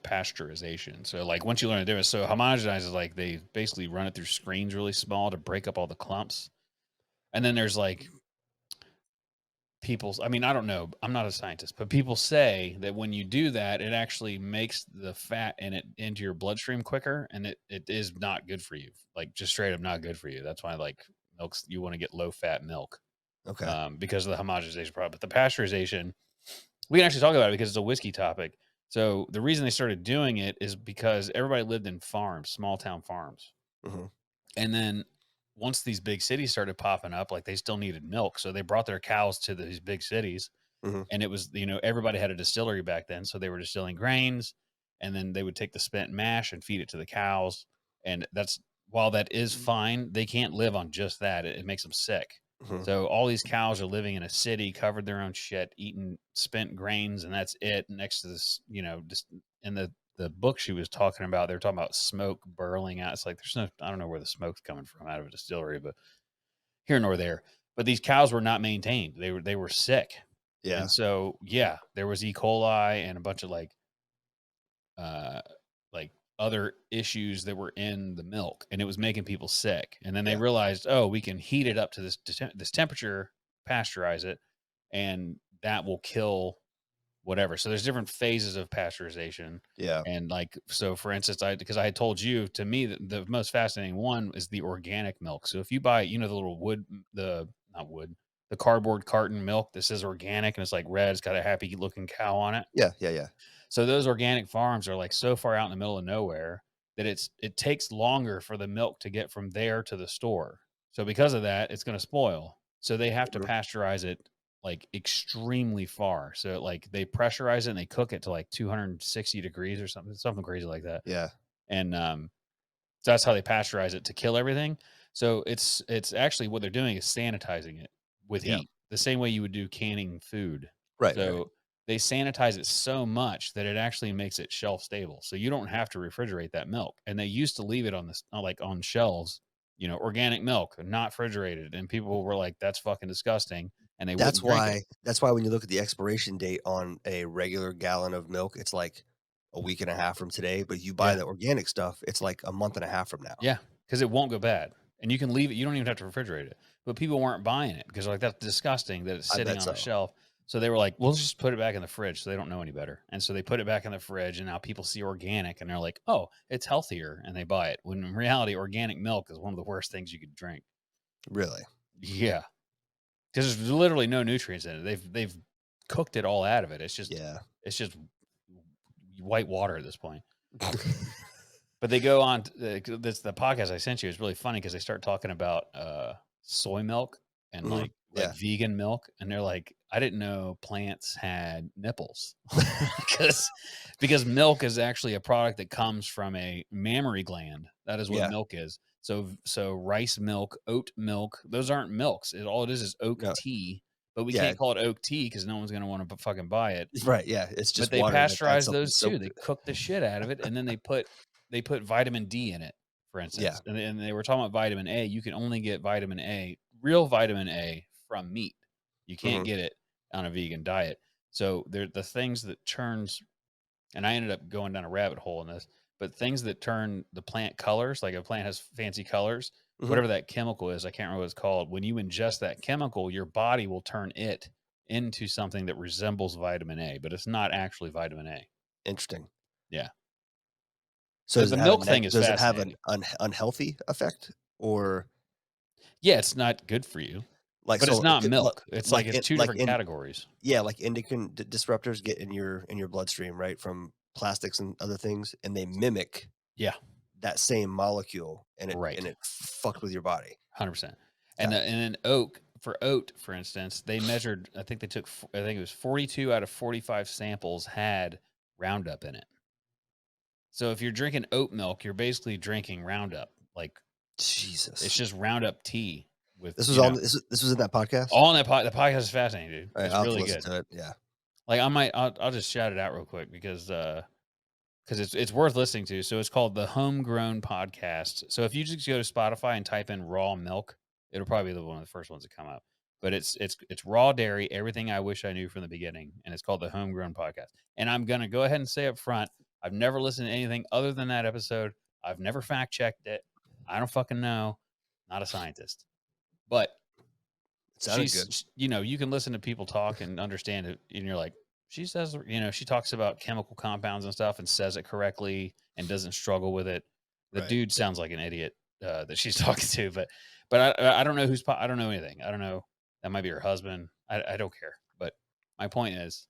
S1: pasteurization. So like once you learn the difference, so homogenized is like they basically run it through screens really small to break up all the clumps. And then there's like I mean, I don't know, I'm not a scientist, but people say that when you do that, it actually makes the fat in it into your bloodstream quicker, and it is not good for you. Like just straight up not good for you. That's why like you want to get low fat milk.
S2: Okay.
S1: Because of the homogenization problem. But the pasteurization, we can actually talk about it because it's a whiskey topic. So the reason they started doing it is because everybody lived in farms, small town farms.
S2: Mm-hmm.
S1: And then once these big cities started popping up, like they still needed milk. So they brought their cows to these big cities.
S2: Mm-hmm.
S1: And it was, everybody had a distillery back then. So they were distilling grains, and then they would take the spent mash and feed it to the cows. And while that is fine, they can't live on just that. It makes them sick.
S2: Mm-hmm.
S1: So all these cows are living in a city, covered their own shit, eating spent grains, and that's it. Next to this, just in the book she was talking about, they're talking about smoke burling out. It's like I don't know where the smoke's coming from out of a distillery, but here nor there. But these cows were not maintained. They were sick.
S2: Yeah.
S1: And so there was E. coli and a bunch of uh like other issues that were in the milk, and it was making people sick. And then they realized, oh, we can heat it up to this temperature, pasteurize it, and that will kill whatever. So there's different phases of pasteurization.
S2: Yeah.
S1: And so for instance, because I had told you, to me, the most fascinating one is the organic milk. So if you buy, the little not wood, the cardboard carton milk that says organic and it's like red, it's got a happy looking cow on it.
S2: Yeah. Yeah. Yeah.
S1: So those organic farms are like so far out in the middle of nowhere that it takes longer for the milk to get from there to the store. So because of that, it's going to spoil. So they have to
S2: Mhm.
S1: pasteurize it like extremely far. So like they pressurize it and they cook it to like 260 degrees or something crazy like that.
S2: Yeah.
S1: And so that's how they pasteurize it to kill everything. So it's actually what they're doing is sanitizing it with
S2: Yeah.
S1: heat, the same way you would do canning food.
S2: Right. Right.
S1: So they sanitize it so much that it actually makes it shelf stable. So you don't have to refrigerate that milk. And they used to leave it on this like on shelves, organic milk, not refrigerated. And people were like, that's fucking disgusting. And they
S2: That's
S1: wouldn't drink it.
S2: why. That's why when you look at the expiration date on a regular gallon of milk, it's like a week and a half from today. But you buy
S1: Yeah.
S2: the organic stuff, it's like a month and a half from now.
S1: Yeah. Because it won't go bad. And you can leave it. You don't even have to refrigerate it. But people weren't buying it because like, that's disgusting that it's
S2: I
S1: sitting
S2: bet
S1: on a
S2: so.
S1: shelf. So they were like, we'll just put it back in the fridge. So they don't know any better. And so they put it back in the fridge, and now people see organic and they're like, oh, it's healthier, and they buy it. When in reality, organic milk is one of the worst things you could drink.
S2: Really?
S1: Yeah. Because there's literally no nutrients in it. They've cooked it all out of it. It's just white water at this point. But they go on. This the podcast I sent you is really funny because they start talking about soy milk and
S2: Mhm.
S1: like vegan milk, and they're like, I didn't know plants had nipples because milk is actually a product that comes from a mammary gland. That is what
S2: Yeah.
S1: milk is. So rice milk, oat milk, those aren't milks. All it is oat
S2: No.
S1: tea, but we
S2: Yeah.
S1: can't call it oat tea because no one's going to want to fucking buy it.
S2: Right. Yeah. It's
S1: But
S2: just
S1: they
S2: water that had
S1: pasteurize
S2: something
S1: those too.
S2: soaked
S1: They
S2: it.
S1: cook the shit out of it, and then they put vitamin D in it, for instance. And they were talking about vitamin A. You can only get vitamin A, real vitamin A, from meat. You can't
S2: Mhm.
S1: get it on a vegan diet. So they're the things that turns, and I ended up going down a rabbit hole in this, but things that turn the plant colors, like a plant has fancy colors,
S2: Mhm.
S1: whatever that chemical is, I can't remember what it's called. When you ingest that chemical, your body will turn it into something that resembles vitamin A, but it's not actually vitamin A.
S2: Interesting.
S1: Yeah.
S2: So
S1: The milk thing is
S2: does it have an
S1: fascinating.
S2: unhealthy effect, or
S1: Yeah, it's not good for you,
S2: like
S1: but it's
S2: so
S1: not
S2: it,
S1: milk. It's like it's
S2: in
S1: two
S2: like
S1: different
S2: in
S1: categories.
S2: yeah, like endocrine disruptors get in your bloodstream, right, from plastics and other things, and they mimic
S1: Yeah.
S2: that same molecule, and
S1: Right.
S2: it fucked with your body.
S1: 100%. And
S2: Yeah.
S1: then oat, for instance, they measured, I think they took, I think it was 42 out of 45 samples had Roundup in it. So if you're drinking oat milk, you're basically drinking Roundup. Like it's
S2: Jesus.
S1: just Roundup tea with,
S2: This was on this was in that podcast?
S1: all in that the podcast is fascinating, dude.
S2: All right,
S1: It's
S2: I'll have to
S1: really
S2: listen
S1: good.
S2: to it. Yeah.
S1: Like I'll just shout it out real quick because it's worth listening to. So it's called the Homegrown Podcast. So if you just go to Spotify and type in raw milk, it'll probably be one of the first ones to come up. But it's raw dairy, everything I wish I knew from the beginning, and it's called the Homegrown Podcast. And I'm gonna go ahead and say up front, I've never listened to anything other than that episode. I've never fact checked it. I don't fucking know. Not a scientist, but
S2: It sounded good.
S1: you can listen to people talk and understand it, and you're like, she says, she talks about chemical compounds and stuff and says it correctly and doesn't struggle with it. The
S2: Right.
S1: dude sounds like an idiot that she's talking to, but I don't know I don't know anything. I don't know. That might be her husband. I don't care. But my point is,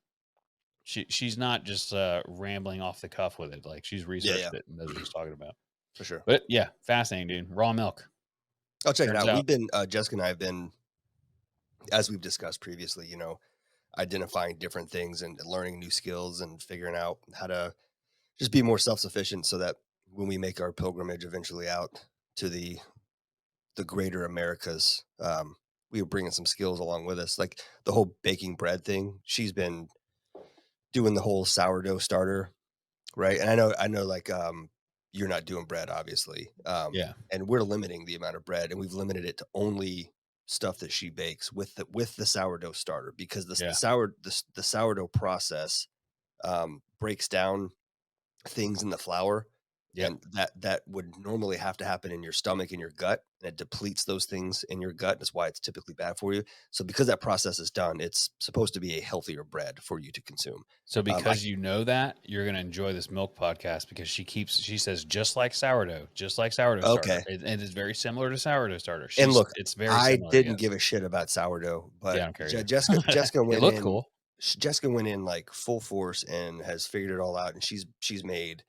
S1: she's not just rambling off the cuff with it. Like she's researched it and knows what she's talking about.
S2: For sure.
S1: But yeah, fascinating, dude. Raw milk.
S2: I'll check it
S1: Turns
S2: out.
S1: out-
S2: We've been Jessica and I have been, as we've discussed previously, identifying different things and learning new skills and figuring out how to just be more self-sufficient so that when we make our pilgrimage eventually out to the greater Americas, we were bringing some skills along with us, like the whole baking bread thing. She's been doing the whole sourdough starter, right? And I know like you're not doing bread, obviously.
S1: Yeah.
S2: And we're limiting the amount of bread, and we've limited it to only stuff that she bakes with the sourdough starter, because
S1: Yeah.
S2: the sourdough process breaks down things in the flour.
S1: Yep.
S2: And that would normally have to happen in your stomach and your gut, and it depletes those things in your gut. That's why it's typically bad for you. So because that process is done, it's supposed to be a healthier bread for you to consume.
S1: So because you know that, you're going to enjoy this milk podcast because she says just like sourdough starter.
S2: Okay.
S1: And it's very similar to sourdough starter.
S2: And look,
S1: it's very
S2: I
S1: similar.
S2: didn't give a shit about sourdough, but
S1: Yeah, I don't care either.
S2: Jessica
S1: It
S2: went
S1: looked
S2: in.
S1: cool.
S2: Jessica went in like full force and has figured it all out. And she's made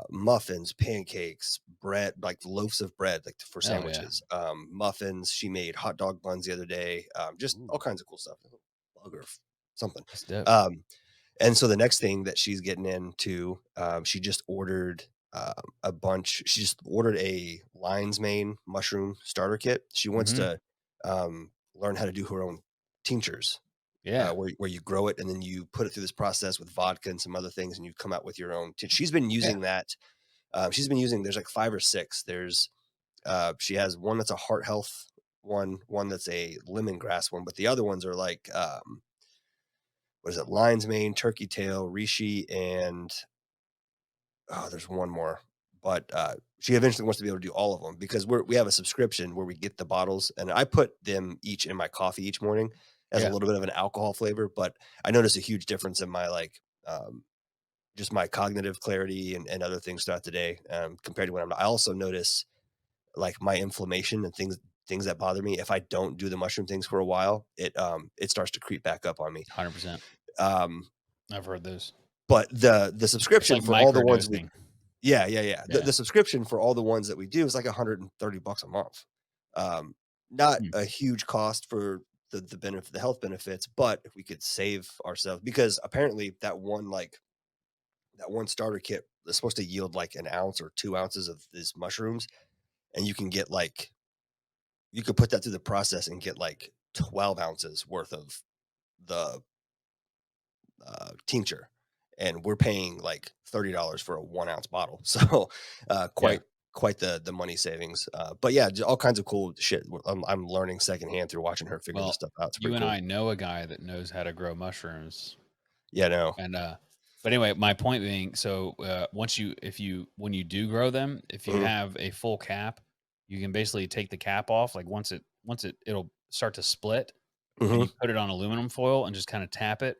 S2: muffins, pancakes, bread, like loaves of bread, like for
S1: Hell yeah.
S2: sandwiches, muffins. She made hot dog buns the other day. Just all kinds of cool stuff. Bug or something.
S1: That's dope.
S2: And so the next thing that she's getting into, she just ordered a bunch. She just ordered a lion's mane mushroom starter kit. She wants to learn how to do her own tinctures.
S1: Yeah.
S2: Where you grow it and then you put it through this process with vodka and some other things, and you come out with your own. She's been using that. She's been using. There's like 5 or 6. There's she has one that's a heart health one that's a lemongrass one, but the other ones are like what is it? Lion's mane, turkey tail, reishi, and there's one more. But she eventually wants to be able to do all of them because we have a subscription where we get the bottles, and I put them each in my coffee each morning as a little bit of an alcohol flavor. But I noticed a huge difference in my just my cognitive clarity and other things throughout the day compared to when I also notice like my inflammation and things that bother me. If I don't do the mushroom things for a while, it starts to creep back up on me.
S1: 100%. I've heard those.
S2: But the subscription
S1: like
S2: for all the ones
S1: microdosing.
S2: yeah.
S1: Yeah.
S2: The subscription for all the ones that we do is like $130 a month. Not a huge cost for the health benefits, but if we could save ourselves, because apparently that one starter kit is supposed to yield like an ounce or 2 ounces of these mushrooms, and you can get like you could put that through the process and get like 12 ounces worth of the tincture, and we're paying like $30 for a 1 ounce bottle. So quite the money savings. But yeah, all kinds of cool shit. I'm learning secondhand through watching her figure this stuff out. It's
S1: You and
S2: cool.
S1: I know a guy that knows how to grow mushrooms.
S2: Yeah, no.
S1: And but anyway, my point being, so when you do grow them, if you have a full cap, you can basically take the cap off. Like once it'll start to split, and you put it on aluminum foil and just kind of tap it,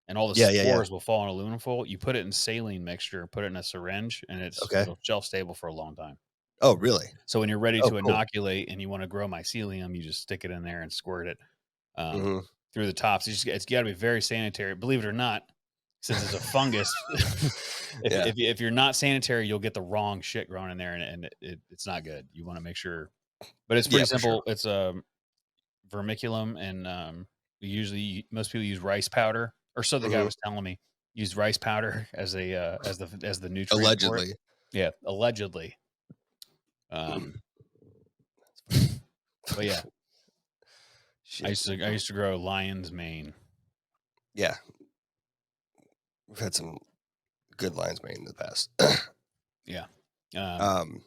S1: and all the spores will fall on aluminum foil. You put it in saline mixture, put it in a syringe, and it'll shelf stable for a long time.
S2: Oh, really?
S1: So when you're ready to inoculate and you want to grow mycelium, you just stick it in there and squirt it through the tops. It's got to be very sanitary. Believe it or not, since it's a fungus.
S2: Yeah.
S1: If you're not sanitary, you'll get the wrong shit growing in there, and it's not good. You want to make sure, but it's
S2: Yeah,
S1: pretty
S2: for sure.
S1: simple. It's vermiculum, and most people use rice powder, or so the guy
S2: Mhm.
S1: was telling me. Use rice powder as the nutrient for it.
S2: Allegedly.
S1: Yeah, allegedly. Um, but yeah,
S2: Shit.
S1: I used to grow lion's mane.
S2: Yeah. We've had some good lion's mane in the past.
S1: Yeah.
S2: Um,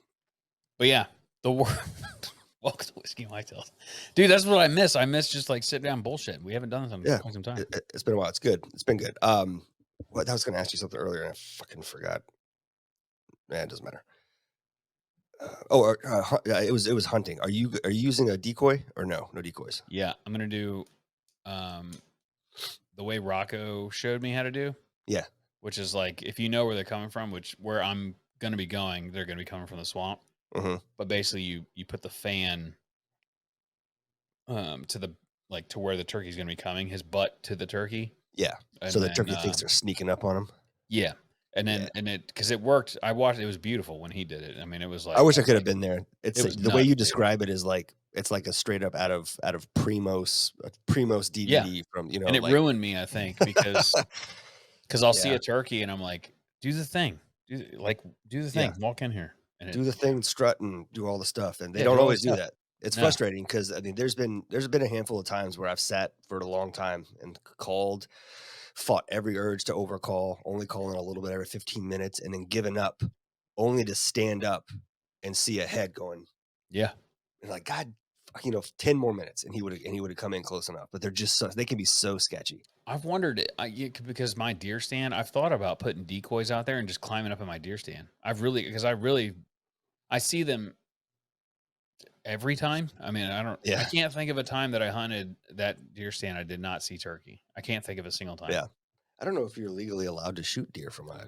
S1: But yeah, the word. Welcome to Whiskey and Whitetails, dude. That's what I miss. I miss just like sit down bullshit. We haven't done this in
S2: yeah,
S1: quite some time.
S2: it's been a while. It's good. It's been good. What I was going to ask you something earlier and I fucking forgot. It doesn't matter. Yeah, it was hunting. Are you using a decoy or no? No decoys.
S1: Yeah, I'm gonna do um the way Rocco showed me how to do,
S2: Yeah.
S1: which is like if you know where they're coming from, which where I'm gonna be going, they're gonna be coming from the swamp.
S2: Mm-hmm.
S1: But basically, you put the fan to the like to where the turkey's gonna be coming, his butt to the turkey,
S2: Yeah. So
S1: and
S2: the
S1: then
S2: turkey thinks they're sneaking up on him.
S1: yeah, and
S2: Yeah.
S1: then and it because it worked. I watched. It was beautiful when he did it. I mean, it was like
S2: I wish I could have been there. It's
S1: it was
S2: the way
S1: nuts,
S2: you
S1: dude.
S2: describe it is like it's like a straight up out of Primos
S1: Yeah,
S2: DVD from
S1: and it
S2: like
S1: ruined me, I think, because I'll see
S2: yeah,
S1: a turkey and I'm like, "Do the thing. Do the
S2: yeah.
S1: thing. Walk in here." And
S2: Do the thing, strut, and do all the stuff, and they
S1: yeah, do
S2: don't
S1: all this
S2: always do
S1: stuff.
S2: that. It's
S1: No.
S2: frustrating because I mean, there's been a handful of times where I've sat for a long time and called, fought every urge to overcall, only calling a little bit every 15 minutes, and then given up, only to stand up and see a head going,
S1: Yeah.
S2: and like, God, 10 more minutes, and he would have come in close enough. But they're just they can be so sketchy.
S1: I've wondered because my deer stand, I've thought about putting decoys out there and just climbing up in my deer stand. I see them every time. I mean, I
S2: Yeah,
S1: can't think of a time that I hunted that deer stand I did not see turkey. I can't think of a single time.
S2: yeah. I don't know if you're legally allowed to shoot deer from a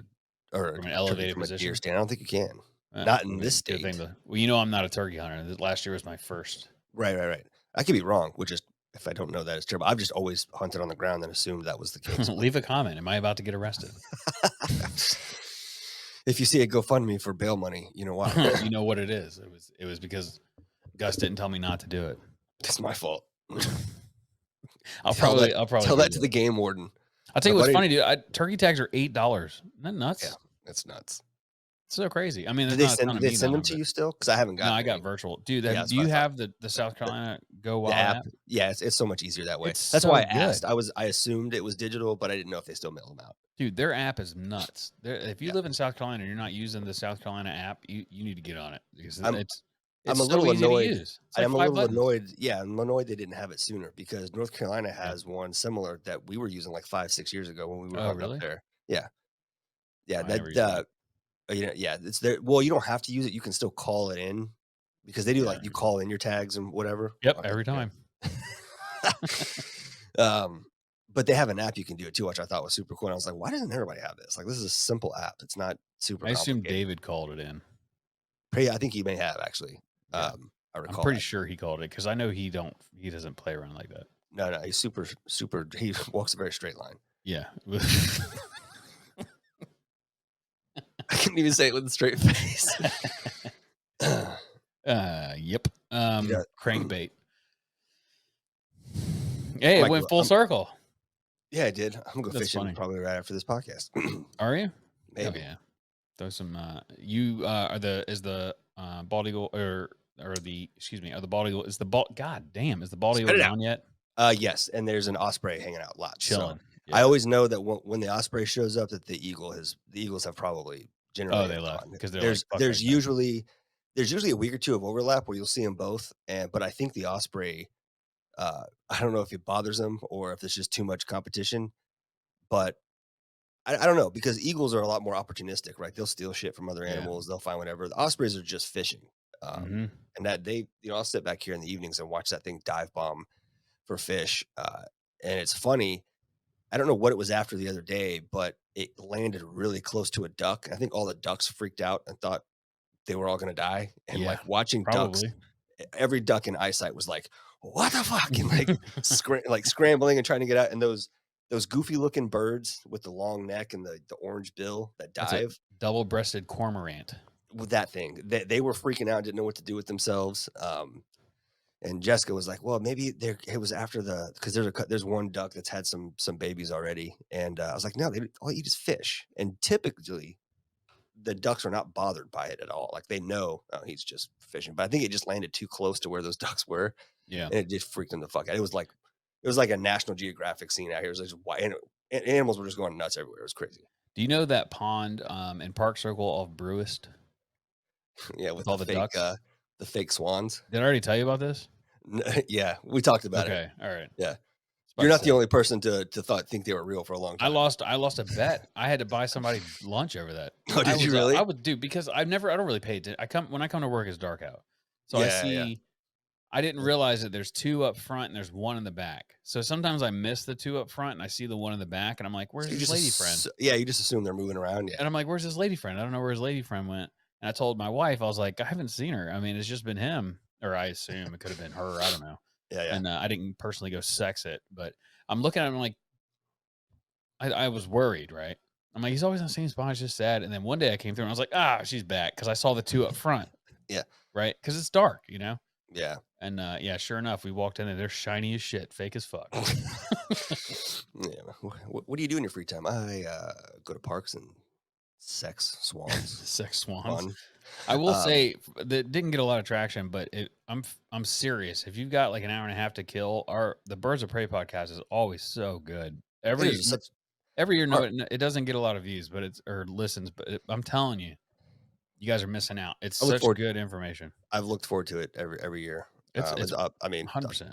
S2: or a
S1: From an
S2: turkey
S1: elevated
S2: from a deer
S1: position.
S2: stand. I don't think you can. Not
S1: I
S2: in this
S1: mean, good thing
S2: state.
S1: well, I'm not a turkey hunter. Last year was my first.
S2: Right, right, right. I could be wrong, which is if I don't know that it's terrible. I've just always hunted on the ground and assumed that was the case. But
S1: Leave a comment. Am I about to get arrested?
S2: if you see a GoFundMe for bail money, you know why.
S1: You know what it is. It was because Gus didn't tell me not to do it.
S2: It's my fault.
S1: I'll probably
S2: tell
S1: do
S2: that to the game warden.
S1: I'll tell
S2: My
S1: you what's
S2: buddy-
S1: funny, dude. Turkey tags are $8. Isn't that nuts?
S2: Yeah, it's nuts.
S1: It's so crazy. I mean,
S2: Did
S1: there's not a ton of
S2: they
S1: meat
S2: send
S1: on
S2: them
S1: them,
S2: to
S1: but
S2: you still? Because I haven't
S1: no,
S2: gotten
S1: I got
S2: any.
S1: virtual. Dude,
S2: Yeah, that's
S1: do
S2: what
S1: you
S2: I thought.
S1: have the South Carolina Go
S2: The
S1: Wild
S2: app.
S1: app?
S2: Yeah, it's so much easier that way.
S1: It's
S2: That's
S1: so
S2: why I
S1: good.
S2: asked. I assumed it was digital, but I didn't know if they still mail them out.
S1: Dude, their app is nuts. If you
S2: Yeah.
S1: live in South Carolina and you're not using the South Carolina app, you need to get on it because
S2: I'm
S1: it's
S2: a
S1: so
S2: little
S1: easy
S2: annoyed.
S1: to use. It's like
S2: I'm a
S1: 5
S2: little
S1: buttons.
S2: annoyed. Yeah, I'm annoyed they didn't have it sooner because North Carolina
S1: Yeah.
S2: has one similar that we were using like 5-6 years ago when we were
S1: Oh,
S2: hunting
S1: really?
S2: up there. Yeah, yeah.
S1: I never used that.
S2: Yeah. It's there. Well, you don't have to use it. You can still call it in because they do
S1: Yeah, I
S2: like you
S1: never
S2: call in your tags and whatever.
S1: Yep,
S2: Okay,
S1: every
S2: yeah.
S1: time.
S2: But they have an app you can do it too, which I thought was super cool. And I was like, why doesn't everybody have this? Like, this is a simple app. It's not super
S1: I assume
S2: complicated.
S1: David called it in.
S2: I think he may have actually.
S1: Yeah.
S2: I recall.
S1: I'm pretty
S2: that.
S1: sure he called it because I know he doesn't play around like that.
S2: No, he's super. He walks a very straight line.
S1: Yeah.
S2: I couldn't even say it with a straight face.
S1: Yep.
S2: Yeah.
S1: Crankbait. Hey, it went full circle.
S2: Yeah, I did. I'm gonna go
S1: That's
S2: fishing
S1: funny.
S2: probably right after this podcast.
S1: Are you?
S2: Maybe.
S1: Oh, yeah. Throw some. You is the bald eagle or the are the bald eagle is the bald? God damn, is the bald eagle down yet?
S2: Yes, and there's an osprey hanging out lots.
S1: Chilling.
S2: So
S1: Yeah.
S2: I always know that when the osprey shows up, that the eagles have probably generally.
S1: Oh, they left because
S2: there's usually a week or two of overlap where you'll see them both, but I think the osprey. I don't know if it bothers them or if it's just too much competition, but I don't know because eagles are a lot more opportunistic, right? They'll steal shit from other animals. They'll find whatever. The ospreys are just fishing, and that I'll sit back here in the evenings and watch that thing dive bomb for fish, and it's funny. I don't know what it was after the other day, but it landed really close to a duck. I think all the ducks freaked out and thought they were all going to die, and like watching ducks. Every duck in eyesight was like, "What the fuck?" and like scrambling and trying to get out. And those those goofy looking birds with the long neck and the orange bill that
S1: That's a
S2: dive
S1: double-breasted cormorant.
S2: with that thing. They were freaking out, didn't know what to do with themselves. And Jessica was like, "Well, maybe there it was after because there's one duck that's had some babies already." And I was like, "No, they all eat is fish." And typically, the ducks are not bothered by it at all. Like they know, oh, he's just fishing. But I think it just landed too close to where those ducks were,
S1: Yeah.
S2: and it just freaked them the fuck out. It was like a National Geographic scene out here. It was like and animals were just going nuts everywhere. It was crazy.
S1: Do you know that pond in Park Circle off Brewist
S2: Yeah,
S1: with
S2: with
S1: all the ducks?
S2: the fake swans.
S1: Did I already tell you about this?
S2: Yeah, we talked about it.
S1: Okay. All right.
S2: Yeah.
S1: Was about
S2: You're
S1: to
S2: not the
S1: say.
S2: only person to think they were real for a long time.
S1: I lost a bet. I had to buy somebody lunch over that.
S2: Oh, did you really?
S1: I would do because I don't really pay attention. When I come to work, it's dark out. So
S2: Yeah.
S1: I didn't realize that there's two up front and there's one in the back. So sometimes I miss the two up front and I see the one in the back and I'm like, where's
S2: You
S1: his
S2: just
S1: lady friend?
S2: yeah, you just assume they're moving around. Yeah.
S1: And I'm like, where's his lady friend? I don't know where his lady friend went. And I told my wife, I was like, I haven't seen her. I mean, it's just been him, or I assume it could have been her. I don't know.
S2: Yeah.
S1: And I didn't personally go sex it, but I'm looking at him like, I was worried, right? I'm like, he's always in the same spot. It's just sad. And then one day I came through and I was like, she's back because I saw the two up front.
S2: Yeah.
S1: Right. Because it's dark, you know?
S2: Yeah.
S1: And yeah, sure enough, we walked in and they're shiny as shit, fake as fuck.
S2: Yeah. What do you do in your free time? I go to parks and sex swans.
S1: Sex swans.
S2: Fun.
S1: I will say that didn't get a lot of traction, but I'm serious. If you've got like an hour and a half to kill, the Birds of Prey podcast is always so good. Every year, no, it doesn't get a lot of views, but or listens. But I'm telling you, you guys are missing out. It's such good information.
S2: I've looked forward to it every year.
S1: It's
S2: I mean,
S1: 100%.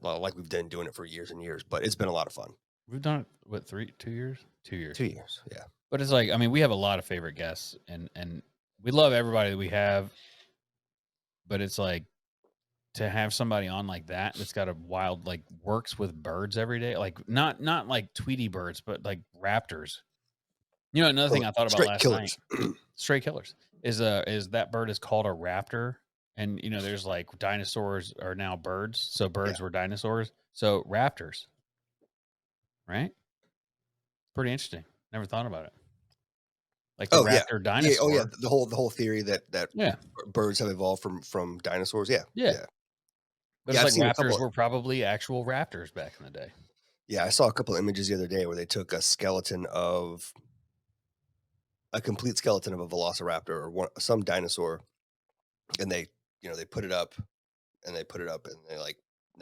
S2: Like we've been doing it for years and years, but it's been a lot of fun.
S1: We've done it what 2 years? 2 years.
S2: 2 years, yeah.
S1: But it's like, I mean, we have a lot of favorite guests, and we love everybody that we have. But it's like to have somebody on like that's got a wild like works with birds every day, like not like Tweety birds, but like raptors. You know, another thing I thought about last night, straight killers, is that bird is called a raptor. And, you know, there's like dinosaurs are now birds. So birds were dinosaurs. So raptors, right? Pretty interesting. Never thought about it. Like the raptor dinosaur.
S2: Yeah. The whole theory that birds have evolved from dinosaurs. Yeah.
S1: But it's like raptors were probably actual raptors back in the day.
S2: Yeah, I saw a couple of images the other day where they took a complete skeleton of a velociraptor or some dinosaur, and they put it up and they like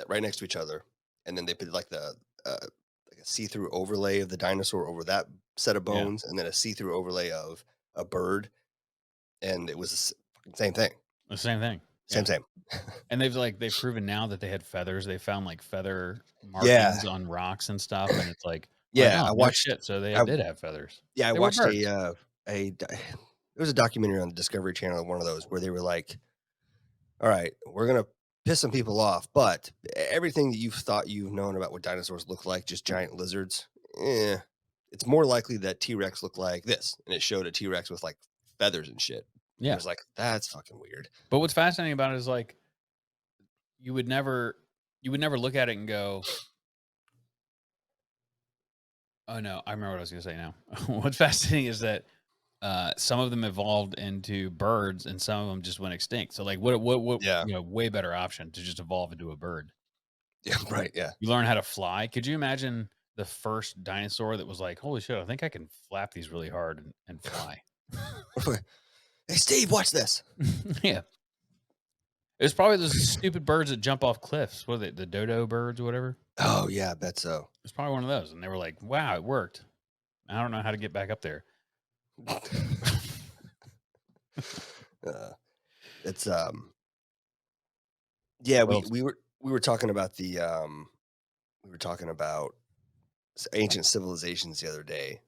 S2: right next to each other, and then they put like like a see-through overlay of the dinosaur over that set of bones, and then a see-through overlay of a bird, and it was the same thing.
S1: The same thing.
S2: Same.
S1: And they've proven now that they had feathers. They found like feather markings on rocks and stuff, and it's like,
S2: I watched
S1: it. So they did have feathers.
S2: Yeah, I watched there was a documentary on the Discovery Channel, one of those where they were like, all right, we're gonna piss some people off, but everything that you've thought you've known about what dinosaurs look like, just giant lizards, it's more likely that T-Rex look like this. And it showed a T-Rex with like feathers and shit. Yeah. It was like, that's fucking weird.
S1: But what's fascinating about it is like you would never look at it and go, oh no, I remember what I was gonna say now. What's fascinating is that some of them evolved into birds and some of them just went extinct. So like what way better option to just evolve into a bird.
S2: Yeah, right. Yeah.
S1: You learn how to fly. Could you imagine the first dinosaur that was like, holy shit, I think I can flap these really hard and fly.
S2: Hey Steve, watch this.
S1: Yeah. It's probably those stupid birds that jump off cliffs. What are they? The dodo birds or whatever?
S2: Oh yeah, I bet so.
S1: It's probably one of those. And they were like, wow, it worked. I don't know how to get back up there.
S2: It's we were talking about ancient civilizations the other day,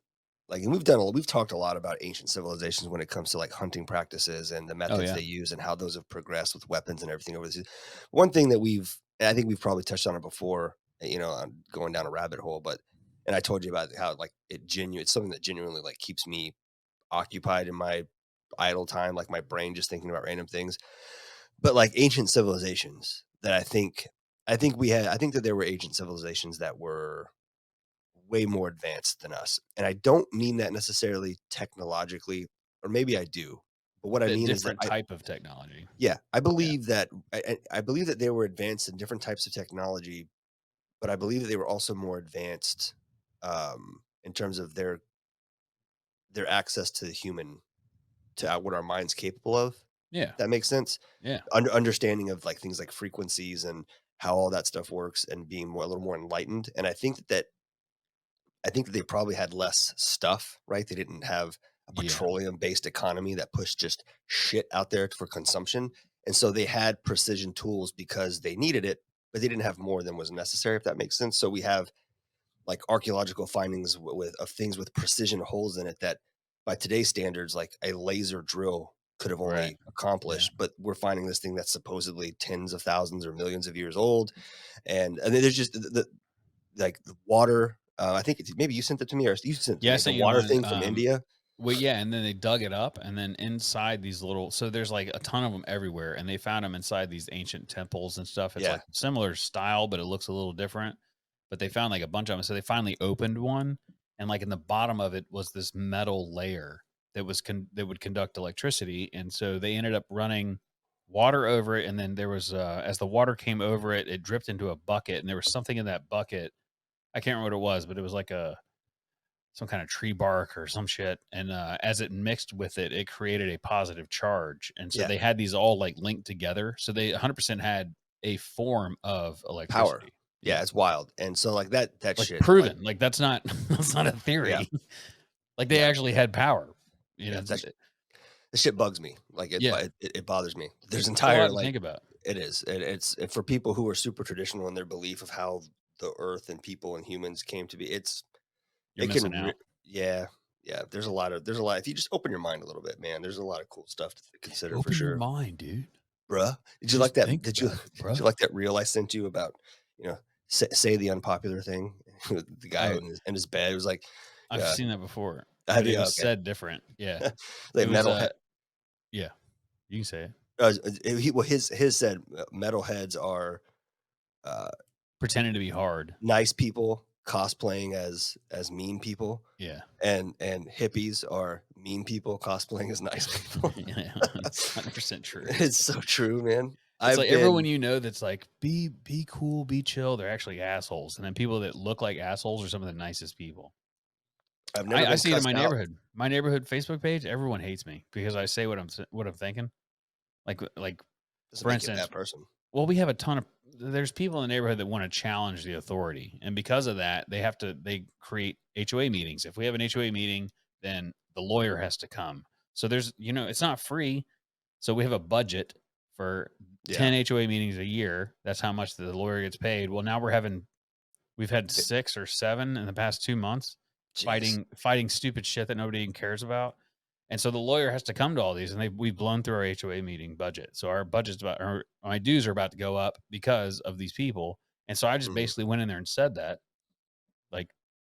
S2: like, and we've talked a lot about ancient civilizations when it comes to like hunting practices and the methods they use and how those have progressed with weapons and everything over the years. One thing that I think we've probably touched on it before, on going down a rabbit hole, and I told you about how like it's something that genuinely like keeps me occupied in my idle time, like my brain just thinking about random things. But like ancient civilizations that I think that there were ancient civilizations that were way more advanced than us. And I don't mean that necessarily technologically, or maybe I do. But what I
S1: A
S2: mean is that
S1: different type of technology.
S2: yeah,
S1: Yeah.
S2: I believe that they were advanced in different types of technology, but I believe that they were also more advanced in terms of their access to the human, to what our mind's capable of.
S1: Yeah.
S2: That makes sense.
S1: Yeah.
S2: Understanding of like things like frequencies and how all that stuff works, and being more a little more enlightened. And I think that they probably had less stuff, right? They didn't have a
S1: Yeah.
S2: petroleum-based economy that pushed just shit out there for consumption. And so they had precision tools because they needed it, but they didn't have more than was necessary, if that makes sense. So we have like archaeological findings of things with precision holes in it that by today's standards, like a laser drill could have
S1: Right.
S2: only
S1: Yeah.
S2: accomplished, but we're finding this thing that's supposedly tens of thousands or millions of years old. And then there's just like the water. I think maybe you sent it to me, or you sent it to
S1: Yeah, I
S2: me. The
S1: sent you
S2: water
S1: one.
S2: thing from India.
S1: Well, yeah, and then they dug it up, and then inside these little, so there's like a ton of them everywhere, and they found them inside these ancient temples and stuff. It's
S2: Yeah,
S1: like similar style, but it looks a little different. But they found like a bunch of them, so they finally opened one, and like in the bottom of it was this metal layer that was that would conduct electricity, and so they ended up running water over it, and then there was as the water came over it, it dripped into a bucket, and there was something in that bucket. I can't remember what it was, but it was like some kind of tree bark or some shit. And as it mixed with it, it created a positive charge. And so
S2: yeah,
S1: they had these all like linked together. So they 100% had a form of
S2: power.
S1: electricity.
S2: Yeah,
S1: Yeah.
S2: it's wild. And so like that
S1: Like
S2: shit, like
S1: proven. Like that's not, that's not a
S2: yeah,
S1: theory. Like they
S2: yeah,
S1: actually had power. You
S2: yeah.
S1: know,
S2: That shit bugs me. Like
S1: yeah.
S2: it bothers me. There's
S1: It's a lot
S2: entire
S1: to
S2: like
S1: think about.
S2: it is. It's for people who are super traditional in their belief of how the earth and people and humans came to be.
S1: You're
S2: It can,
S1: missing out.
S2: yeah, yeah. There's a lot. If you just open your mind a little bit, man, there's a lot of cool stuff to consider for
S1: Open your
S2: sure.
S1: mind, dude.
S2: Bruh, did you like
S1: Just
S2: that?
S1: think about it,
S2: Did
S1: bro.
S2: you like that reel I sent you about, you know, say the unpopular thing? With the guy
S1: Oh,
S2: in his bed. It was like,
S1: I've seen that before,
S2: have
S1: but it
S2: you?
S1: was
S2: Okay.
S1: said different. Yeah. It
S2: Like
S1: was, yeah, you can say it.
S2: his said metalheads are uh,
S1: Pretending to be hard.
S2: nice people cosplaying as mean people,
S1: Yeah.
S2: and hippies are mean people cosplaying as nice people.
S1: Yeah, it's 100% true.
S2: It's so true, man.
S1: It's
S2: I've
S1: like everyone
S2: been
S1: you know that's like, be cool, be chill. They're actually assholes. And then people that look like assholes are some of the nicest people.
S2: I've never
S1: I
S2: been
S1: see it in
S2: cussed
S1: my
S2: out.
S1: neighborhood. My neighborhood Facebook page, everyone hates me because I say what I'm thinking. Like
S2: Doesn't
S1: for
S2: make you a
S1: instance,
S2: bad person.
S1: well, we have a ton of there's people in the neighborhood that want to challenge the authority. And because of that, they create HOA meetings. If we have an HOA meeting, then the lawyer has to come. So there's, it's not free. So we have a budget for
S2: Yeah.
S1: 10 HOA meetings a year. That's how much the lawyer gets paid. Well, now we've had 6 or 7 in the past 2 months
S2: Jeez.
S1: fighting stupid shit that nobody even cares about. And so the lawyer has to come to all these, and we've blown through our HOA meeting budget. So our budget's my dues are about to go up because of these people. And so I just
S2: Mhm.
S1: basically went in there and said that, like,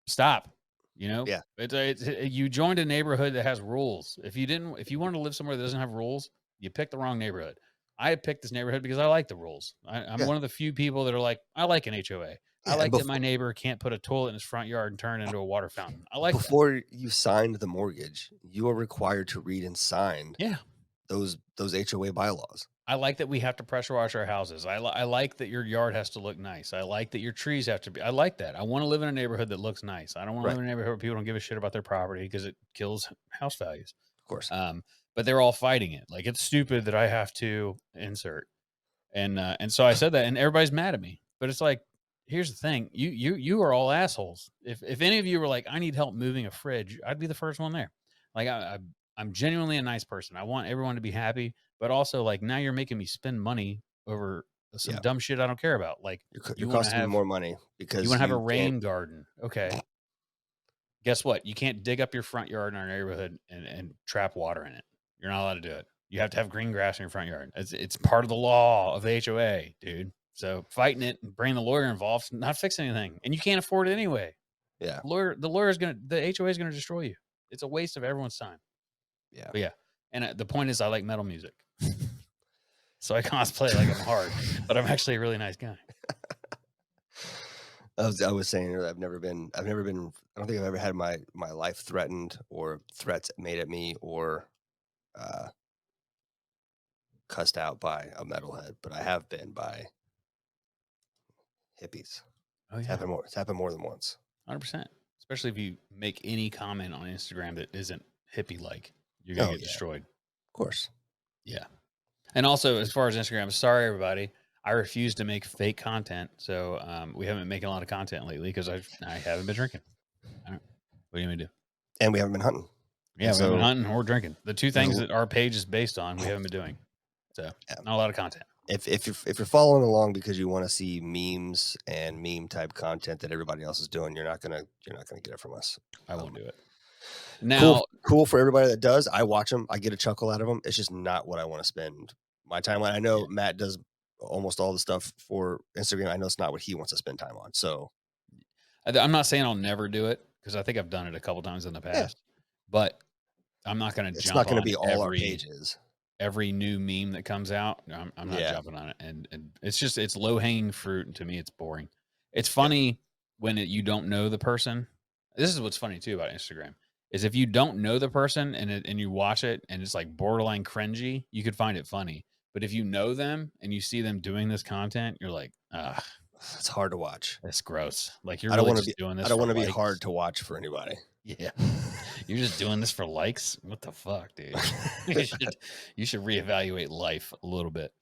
S1: stop.
S2: Yeah.
S1: You joined a neighborhood that has rules. If you wanted to live somewhere that doesn't have rules, you picked the wrong neighborhood. I picked this neighborhood because I like the rules. I'm
S2: Yeah.
S1: one of the few people that are like, I like an HOA. I
S2: Yeah. And
S1: like that my neighbor can't put a toilet in his front yard and turn it into a water fountain. I like that.
S2: before you signed the mortgage, you are required to read and sign
S1: Yeah.
S2: those HOA bylaws.
S1: I like that we have to pressure wash our houses. I like that your yard has to look nice. I like that your trees have to be. I like that. I want to live in a neighborhood that looks nice. I don't want to live
S2: Right.
S1: in a neighborhood where people don't give a shit about their property because it kills house values.
S2: Of course.
S1: But they're all fighting it. Like it's stupid that I have to insert. And so I said that, and everybody's mad at me. But it's like, here's the thing: you are all assholes. If any of you were like, I need help moving a fridge, I'd be the first one there. Like I'm genuinely a nice person. I want everyone to be happy, but also like now you're making me spend money over some
S2: Yeah.
S1: dumb shit I don't care about. Like
S2: You're
S1: you want to
S2: costing me
S1: have
S2: more money
S1: you
S2: because
S1: want to have a
S2: you can't.
S1: rain garden, okay? Guess what? You can't dig up your front yard in our neighborhood and trap water in it. You're not allowed to do it. You have to have green grass in your front yard. It's part of the law of the HOA, dude. So fighting it and bringing the lawyer involved, not fixing anything. And you can't afford it anyway.
S2: Yeah.
S1: The HOA is gonna destroy you. It's a waste of everyone's time.
S2: Yeah.
S1: But yeah. And the point is I like metal music. So I cosplay like I'm hard, but I'm actually a really nice guy.
S2: I was saying earlier, I don't think I've ever had my life threatened or threats made at me or uh, cussed out by a metalhead, but I have been by hippies.
S1: Oh yeah,
S2: It's happened more than once.
S1: 100%. Especially if you make any comment on Instagram that isn't hippie like, you're gonna
S2: Oh
S1: get
S2: yeah,
S1: destroyed.
S2: of course.
S1: Yeah. And also, as far as Instagram, sorry everybody, I refuse to make fake content. So we haven't been making a lot of content lately because I haven't been drinking. I don't, what do you mean to do?
S2: And we haven't been hunting.
S1: Yeah,
S2: And
S1: we haven't been
S2: so
S1: hunting or drinking. The two
S2: there's
S1: things
S2: a-
S1: that our page is based on, we haven't been doing. So
S2: yeah.
S1: not a lot of content.
S2: If you're following along because you want to see memes and meme type content that everybody else is doing, you're not gonna get it from us.
S1: I won't do it.
S2: Cool,
S1: Now,
S2: cool for everybody that does. I watch them. I get a chuckle out of them. It's just not what I want to spend my time on. I know
S1: yeah,
S2: Matt does almost all the stuff for Instagram. I know it's not what he wants to spend time on. So
S1: I'm not saying I'll never do it because I think I've done it a couple times in the
S2: yeah,
S1: past, but I'm not going to
S2: it's
S1: jump
S2: not going to
S1: on
S2: be all our pages.
S1: every new meme that comes out. I'm not
S2: Yeah,
S1: jumping on it, and it's low hanging fruit, and to me, it's boring. It's
S2: yeah.
S1: funny when you don't know the person. This is what's funny too about Instagram is if you don't know the person and you watch it and it's like borderline cringy, you could find it funny. But if you know them and you see them doing this content, you're like, ah,
S2: It's hard to watch.
S1: that's gross. Like you're
S2: I don't
S1: really
S2: want to
S1: just
S2: be.
S1: doing
S2: I
S1: this
S2: don't
S1: for
S2: want to be hard
S1: likes.
S2: to watch for anybody.
S1: Yeah. You're just doing this for likes? What the fuck, dude? You should reevaluate life a little bit.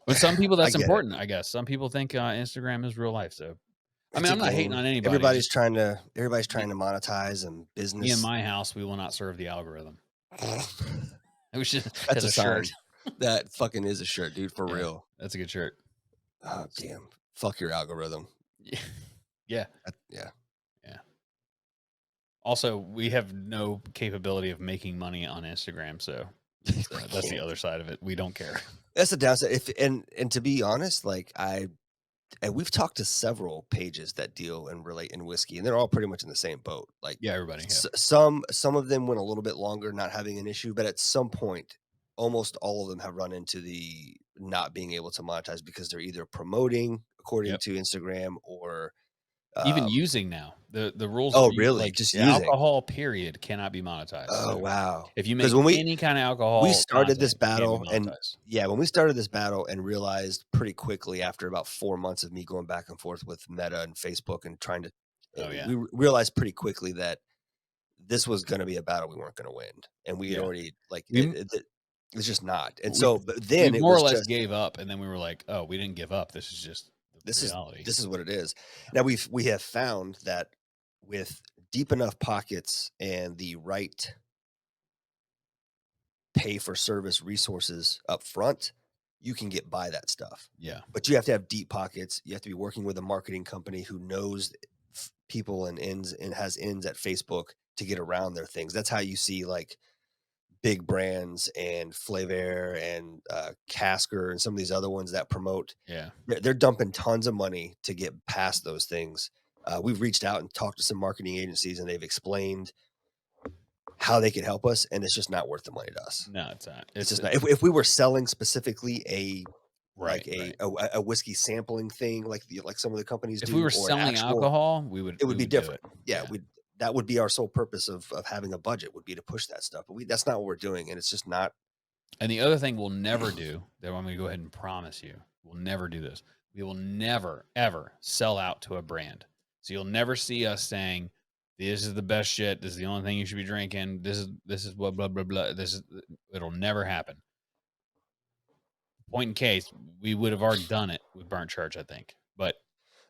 S1: But some people
S2: I
S1: that's
S2: get it.
S1: important, I guess. Some people think Instagram is real life. So I
S2: It's
S1: mean,
S2: a
S1: I'm not hating
S2: game.
S1: on anybody.
S2: Everybody's
S1: Just
S2: trying to. Everybody's
S1: me,
S2: trying to monetize and
S1: me and
S2: business.
S1: my house, we will not serve the algorithm. We should
S2: That's
S1: as
S2: a
S1: a shirt.
S2: sign. That fucking is a shirt, dude. For
S1: Yeah,
S2: real.
S1: that's a good shirt.
S2: Oh damn. Fuck your algorithm.
S1: Yeah. Yeah.
S2: Yeah.
S1: Yeah. Also, we have no capability of making money on Instagram, so that's the other side of it. We don't care.
S2: That's the downside. If and to be honest, like and we've talked to several pages that deal and relate in whiskey, and they're all pretty much in the same boat. Like
S1: Yeah, everybody. Yeah.
S2: some of them went a little bit longer, not having an issue, but at some point, almost all of them have run into the not being able to monetize because they're either promoting according
S1: Yep.
S2: to Instagram or
S1: Even
S2: um,
S1: using now, the rules
S2: oh
S1: for you
S2: really
S1: like,
S2: just
S1: the
S2: using.
S1: alcohol period cannot be monetized,
S2: Oh
S1: so
S2: wow.
S1: if you
S2: Because
S1: make any kind of
S2: we
S1: alcohol
S2: started this
S1: content, it can't be
S2: battle and
S1: monetized.
S2: yeah, when we started this battle and realized pretty quickly after about 4 months of me going back and forth with Meta and Facebook and trying to
S1: Oh, yeah.
S2: we realized pretty quickly that this was going to be a battle we weren't going to win, and we had
S1: Yeah.
S2: already like
S1: We
S2: it's just not. And
S1: we
S2: so but
S1: we
S2: then it
S1: more or
S2: was
S1: less
S2: just
S1: gave up, and then we were like, "Oh, we didn't give up. This is just the
S2: this is
S1: reality."
S2: this is what it is. Now we have found that with deep enough pockets and the right pay for service resources up front, you can get by that stuff.
S1: Yeah.
S2: But you have to have deep pockets. You have to be working with a marketing company who knows people and ends and has ends at Facebook to get around their things. That's how you see like big brands and Flavor and Casker and some of these other ones that promote.
S1: Yeah.
S2: They're dumping tons of money to get past those things. We've reached out and talked to some marketing agencies, and they've explained how they could help us, and it's just not worth the money to us.
S1: No, it's not.
S2: It's
S1: It's
S2: just not. If we were selling specifically like
S1: right.
S2: a whiskey sampling thing, like some of the companies
S1: If we
S2: do,
S1: were
S2: or an
S1: selling
S2: actual,
S1: alcohol,
S2: it
S1: we
S2: would be
S1: would do
S2: different.
S1: it.
S2: Yeah,
S1: Yeah.
S2: that would be our sole purpose of having a budget would be to push that stuff. But that's not what we're doing, and it's just not.
S1: And the other thing we'll never do, that I'm going to go ahead and promise you, we'll never do this. We will never, ever sell out to a brand. So you'll never see us saying, "This is the best shit. This is the only thing you should be drinking. This is what blah blah blah." It'll never happen. Point in case, we would have already done it with Burnt Church, I think. But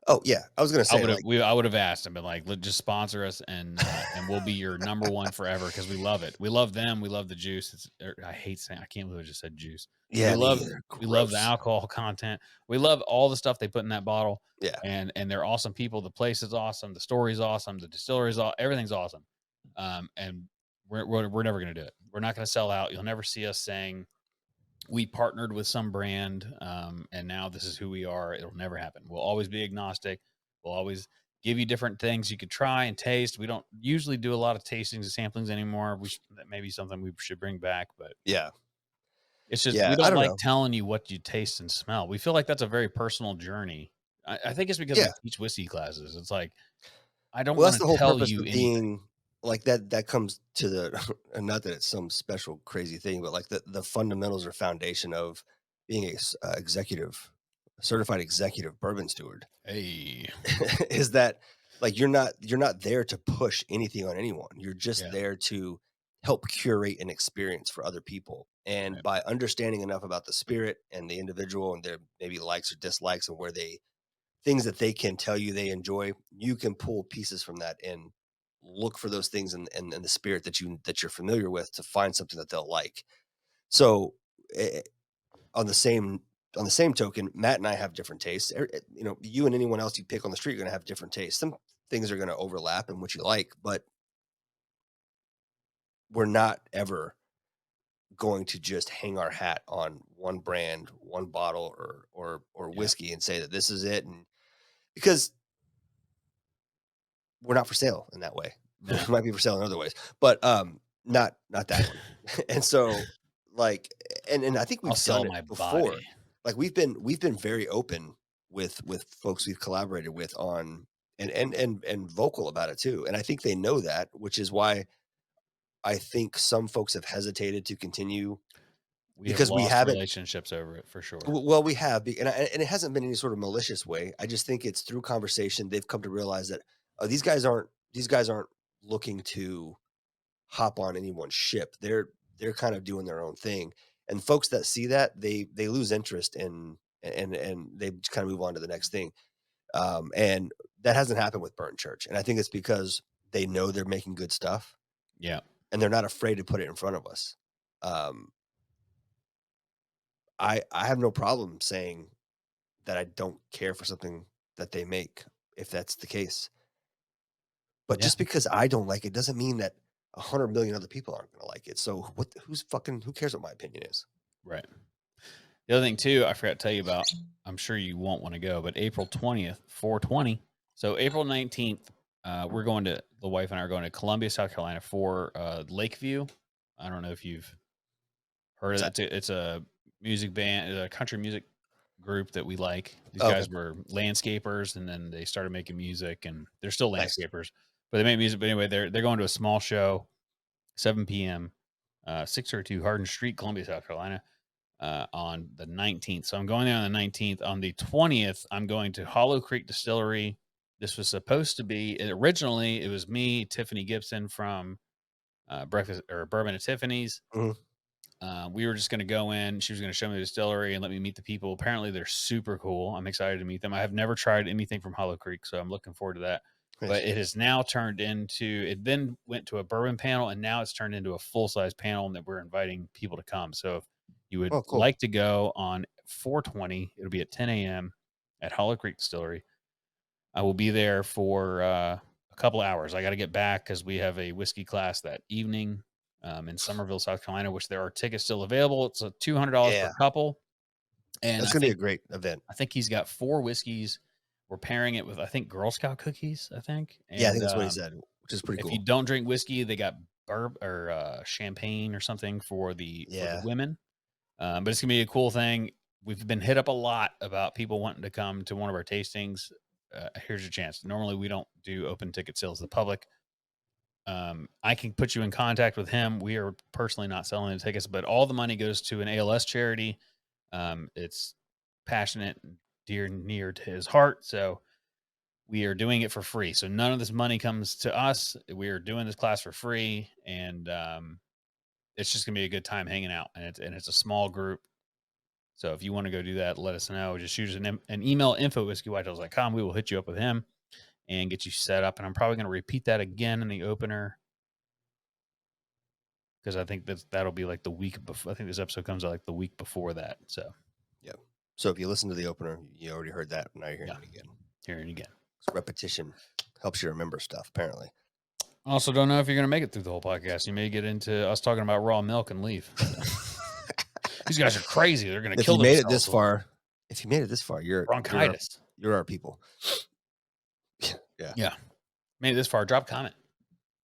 S2: Oh yeah, I was gonna say like
S1: I would have asked and been like, just sponsor us and we'll be your number one forever because we love it. We love them. We love the juice. I hate saying, I can't believe I just said juice.
S2: yeah, me either.
S1: We love the
S2: Gross.
S1: alcohol content. We love all the stuff they put in that bottle.
S2: Yeah,
S1: And they're awesome people. The place is awesome. The story's awesome. The distillery's everything's awesome. And we're never gonna do it. We're not gonna sell out. You'll never see us saying we partnered with some brand and now this is who we are. It'll never happen. We'll always be agnostic. We'll always give you different things you could try and taste. We don't usually do a lot of tastings and samplings anymore. That may be something we should bring back, but
S2: yeah,
S1: it's just we
S2: yeah. I
S1: don't
S2: don't
S1: like
S2: know.
S1: telling you what you taste and smell. We feel like that's a very personal journey. I think it's because
S2: Yeah.
S1: we teach whiskey classes. It's like, I don't
S2: Well, that's
S1: want
S2: the
S1: to
S2: whole
S1: tell
S2: purpose
S1: you
S2: of
S1: anything.
S2: being like that comes to the and not that it's some special crazy thing, but like the fundamentals or foundation of being executive certified executive bourbon steward
S1: Hey,
S2: is that like you're not there to push anything on anyone. You're just
S1: yeah,
S2: there to help curate an experience for other people. And
S1: right,
S2: by understanding enough about the spirit and the individual and their maybe likes or dislikes and where they things that they can tell you they enjoy, you can pull pieces from that and look for those things in the spirit that you're familiar with to find something that they'll like. So eh, on the same on the same token, Matt and I have different tastes. You and anyone else you pick on the street are going to have different tastes. Some things are going to overlap in what you like, but we're not ever going to just hang our hat on one brand, one bottle, or
S1: yeah,
S2: whiskey and say that this is it. And because we're not for sale in that way. We
S1: no,
S2: might be for sale in other ways, but not that one. And so like and I think
S1: I'll
S2: we've
S1: sell
S2: done it
S1: my
S2: before.
S1: body.
S2: Like we've been very open with folks we've collaborated with on and vocal about it too. And I think they know that, which is why I think some folks have hesitated to continue
S1: We have
S2: because we
S1: lost
S2: haven't
S1: relationships over it for sure.
S2: well, we have, and it hasn't been any sort of malicious way. I just think it's through conversation they've come to realize that these guys aren't looking to hop on anyone's ship. They're kind of doing their own thing, and folks that see that they lose interest in and they just kind of move on to the next thing. And that hasn't happened with Burnt Church, and I think it's because they know they're making good stuff
S1: Yeah,
S2: and they're not afraid to put it in front of us. Um, I have no problem saying that I don't care for something that they make, if that's the case. But
S1: yeah,
S2: just because I don't like it doesn't mean that 100 million other people aren't going to like it. So who cares what my opinion is?
S1: right. The other thing too, I forgot to tell you about. I'm sure you won't want to go, but April 20th, 420. So April 19th, we're going to the wife and I are going to Columbia, South Carolina for Lakeview. I don't know if you've heard
S2: What's
S1: of
S2: that?
S1: it. It's a music band, a country music group that we like. These
S2: Oh, okay.
S1: guys were landscapers, and then they started making music, and they're still
S2: Nice.
S1: landscapers, but they make music. But anyway, they're going to a small show, 7 p.m., 602 Hardin Street, Columbia, South Carolina, on the 19th. So I'm going there on the 19th. On the 20th, I'm going to Hollow Creek Distillery. This was supposed to be originally. It was me, Tiffany Gibson from Breakfast or Bourbon at Tiffany's.
S2: Mhm.
S1: We were just going to go in. She was going to show me the distillery and let me meet the people. Apparently, they're super cool. I'm excited to meet them. I have never tried anything from Hollow Creek, so I'm looking forward to that.
S2: Nice.
S1: But it has now turned into, it then went to a bourbon panel, and now it's turned into a full size panel, and that we're inviting people to come. So if you would
S2: Oh, cool.
S1: like to go on 420, it'll be at 10 a.m. at Hollow Creek Distillery. I will be there for a couple hours. I got to get back because we have a whiskey class that evening in Somerville, South Carolina, which there are tickets still available. It's a $200 per
S2: Yeah.
S1: couple, and
S2: That's going to be a great event.
S1: I think he's got 4 whiskeys. We're pairing it with I think Girl Scout cookies. I think,
S2: Yeah, I
S1: and
S2: think that's what he said, which is pretty
S1: if you
S2: cool.
S1: don't drink whiskey, they got bourbon or champagne or something for the
S2: Yeah.
S1: women. But it's gonna be a cool thing. We've been hit up a lot about people wanting to come to one of our tastings. Here's your chance. Normally, we don't do open ticket sales to the public. I can put you in contact with him. We are personally not selling the tickets, but all the money goes to an ALS charity. It's passionate and dear and near to his heart. So we are doing it for free. So none of this money comes to us. We are doing this class for free, and it's just gonna be a good time hanging out. And it's a small group. So if you want to go do that, let us know. Just shoot us an email, info@whiskeyWhitetails.com. We will hit you up with him and get you set up. And I'm probably going to repeat that again in the opener because I think that'll be like the week before. I think this episode comes out like the week before that. So
S2: Yep. So if you listen to the opener, you already heard that. Now you're hearing
S1: yeah,
S2: it again.
S1: hearing it again.
S2: Repetition helps you remember stuff, apparently.
S1: Also, don't know if you're going to make it through the whole podcast. You may get into us talking about raw milk and leave. These guys are crazy. They're going to
S2: If
S1: kill
S2: you made it
S1: themselves
S2: this
S1: with
S2: far, you're
S1: bronchitis.
S2: you're our people. Yeah.
S1: Yeah. Made it this far. Drop a comment.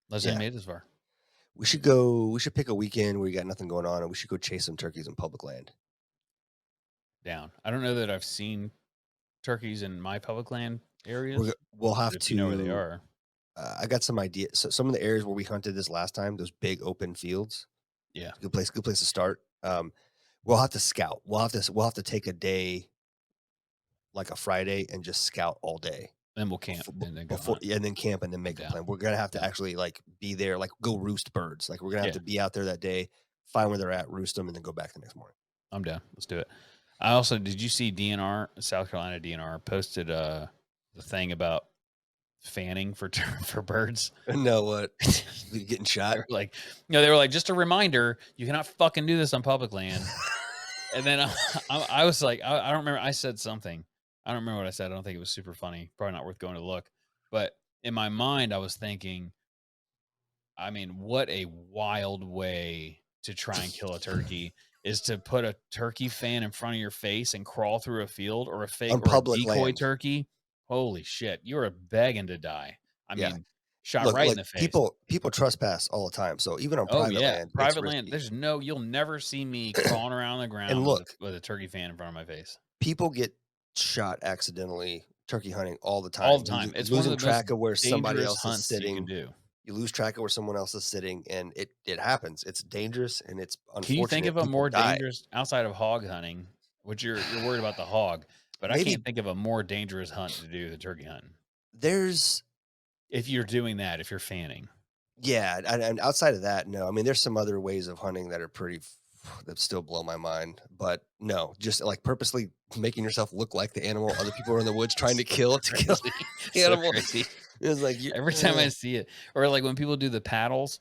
S1: Let's say you
S2: Yeah.
S1: made it this far.
S2: We should pick a weekend where you got nothing going on and we should go chase some turkeys in public land.
S1: Down. I don't know that I've seen turkeys in my public land areas.
S2: We'll have
S1: If you know where they
S2: to.
S1: are.
S2: I got some ideas. So some of the areas where we hunted this last time, those big open fields,
S1: Yeah.
S2: good place to start. We'll have to scout. We'll have to take a day, like a Friday, and just scout all day
S1: Then we'll camp and then go
S2: before,
S1: hunt.
S2: and then camp and then
S1: I'm
S2: make a
S1: down.
S2: plan. We're gonna have to
S1: Yeah.
S2: actually like be there, like go roost birds. Like we're gonna have
S1: Yeah.
S2: to be out there that day, find where they're at, roost them, and then go back the next morning.
S1: I'm down. Let's do it. I also did you see DNR, South Carolina DNR posted the thing about fanning for for birds?
S2: No, what? We getting shot?
S1: They were like, they were like, just a reminder, you cannot fucking do this on public land. And then I was like, I don't remember. I said something. I don't remember what I said. I don't think it was super funny. Probably not worth going to look. But in my mind, I was thinking, I mean, what a wild way to try and kill a turkey is to put a turkey fan in front of your face and crawl through a field or a fake
S2: On
S1: or a
S2: public
S1: decoy
S2: land.
S1: turkey. Holy shit. You're begging to die. I
S2: Yeah.
S1: mean, shot
S2: Look,
S1: right in
S2: like
S1: the face.
S2: people trespass all the time. So even on
S1: Oh
S2: private
S1: yeah,
S2: land, it's
S1: private land.
S2: risky.
S1: You'll never see me crawling around the ground
S2: look,
S1: with a turkey fan in front of my face.
S2: People get shot accidentally turkey hunting all the time.
S1: All the time. It's one of
S2: Losing
S1: the most
S2: track of where somebody
S1: dangerous
S2: else is
S1: hunts you can
S2: sitting.
S1: do.
S2: You lose track of where someone else is sitting, and it happens. It's dangerous, and it's
S1: Can you think
S2: unfortunate.
S1: of a
S2: People
S1: more
S2: die.
S1: dangerous outside of hog hunting, which you're worried about the hog, but I
S2: Maybe
S1: can't think of a more dangerous hunt to do than turkey hunting.
S2: there's
S1: If you're doing that, if you're fanning.
S2: Yeah, and outside of that, no. I mean, there's some other ways of hunting that are that still blow my mind. But no, just like purposely making yourself look like the animal other people are in the woods trying to kill the
S1: So
S2: animal.
S1: crazy.
S2: It's like
S1: Every time I see it, or like when people do the paddles,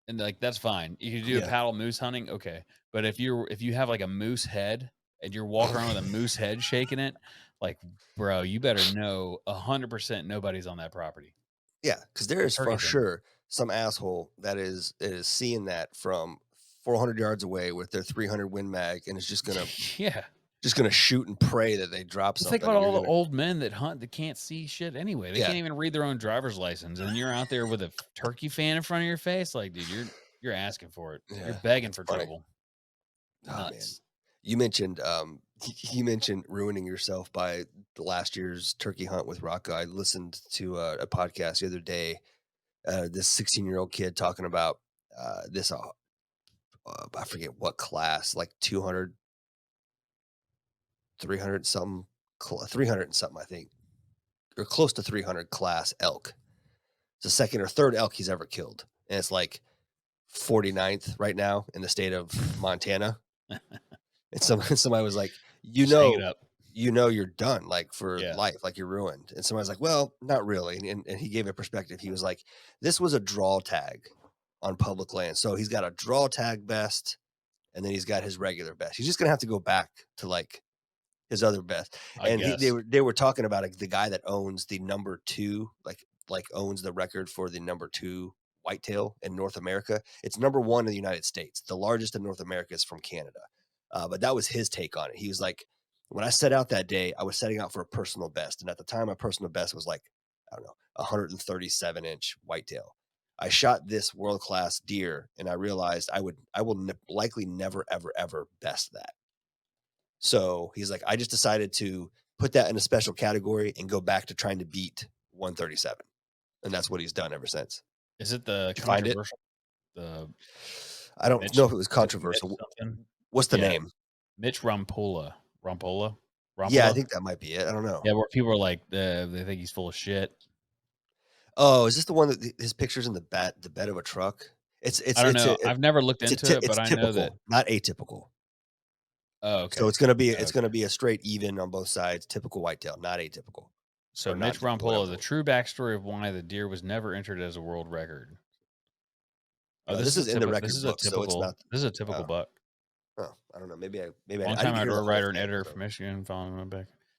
S1: and like that's fine. You can do a
S2: Yeah.
S1: paddle moose hunting, okay. But if you have like a moose head and you're walking around with a moose head shaking it, like, bro, you better know 100% nobody's on that property.
S2: Yeah, because there is
S1: Turkey
S2: for
S1: thing.
S2: sure some asshole that is seeing that from 400 yards away with their 300 Win Mag, and is just gonna shoot and pray that they drop
S1: Well,
S2: something.
S1: think about
S2: and you're
S1: all the
S2: gonna-
S1: old men that hunt that can't see shit anyway. They
S2: Yeah.
S1: can't even read their own driver's license, and you're out there with a turkey fan in front of your face. Like, dude, you're asking for it.
S2: Yeah,
S1: You're begging
S2: it's
S1: for
S2: funny.
S1: trouble.
S2: Oh, man.
S1: Nuts.
S2: You mentioned ruining yourself by the last year's turkey hunt with Rocco. I listened to a podcast the other day. This 16-year-old kid talking about this. I forget what class, like 200, 300 something, 300 and something, I think, or close to 300 class elk. It's the second or third elk he's ever killed, and it's like 49th right now in the state of Montana. And somebody was like,
S1: Just hang it up.
S2: you're done, like for
S1: Yeah.
S2: life, like you're ruined. And somebody's like, well, not really. And he gave a perspective. He was like, this was a draw tag on public land. So he's got a draw tag best, and then he's got his regular best. He's just gonna have to go back to like his other best.
S1: I
S2: And
S1: guess.
S2: they were talking about the guy that owns the number 2, like owns the record for the number 2 whitetail in North America. It's number 1 in the United States. The largest in North America is from Canada. But that was his take on it. He was like, when I set out that day, I was setting out for a personal best. And at the time, my personal best was like, I don't know, 137-inch whitetail. I shot this world-class deer, and I realized I will likely never, ever, ever best that. So he's like, I just decided to put that in a special category and go back to trying to beat 137. And that's what he's done ever since.
S1: Is it the
S2: Did you find it?
S1: controversial?
S2: I don't know if it was
S1: Mitch
S2: controversial.
S1: something?
S2: What's the
S1: Yeah.
S2: name?
S1: Mitch Rampolla. Rampolla?
S2: Yeah, I think that might be it. I don't know.
S1: Yeah, where people are like, they think he's full of shit.
S2: Oh, is this the one that his picture's in the bed of a truck?
S1: I don't know. I've never looked
S2: it's
S1: into it, but
S2: it's
S1: I
S2: typical,
S1: know that.
S2: not atypical.
S1: Oh, okay.
S2: So it's gonna be
S1: Okay.
S2: a straight even on both sides, typical whitetail, not atypical.
S1: So
S2: or not
S1: Mitch
S2: typical,
S1: Rampolla,
S2: whatever.
S1: the true backstory of why the deer was never entered as a world record. Oh,
S2: This is in the record
S1: this is a
S2: book, so it's
S1: typical.
S2: not.
S1: This is a typical buck.
S2: Oh, I don't know. Maybe I didn't
S1: Longtime
S2: hear the
S1: outdoor
S2: whole
S1: writer and
S2: thing,
S1: editor
S2: so.
S1: from Michigan, following him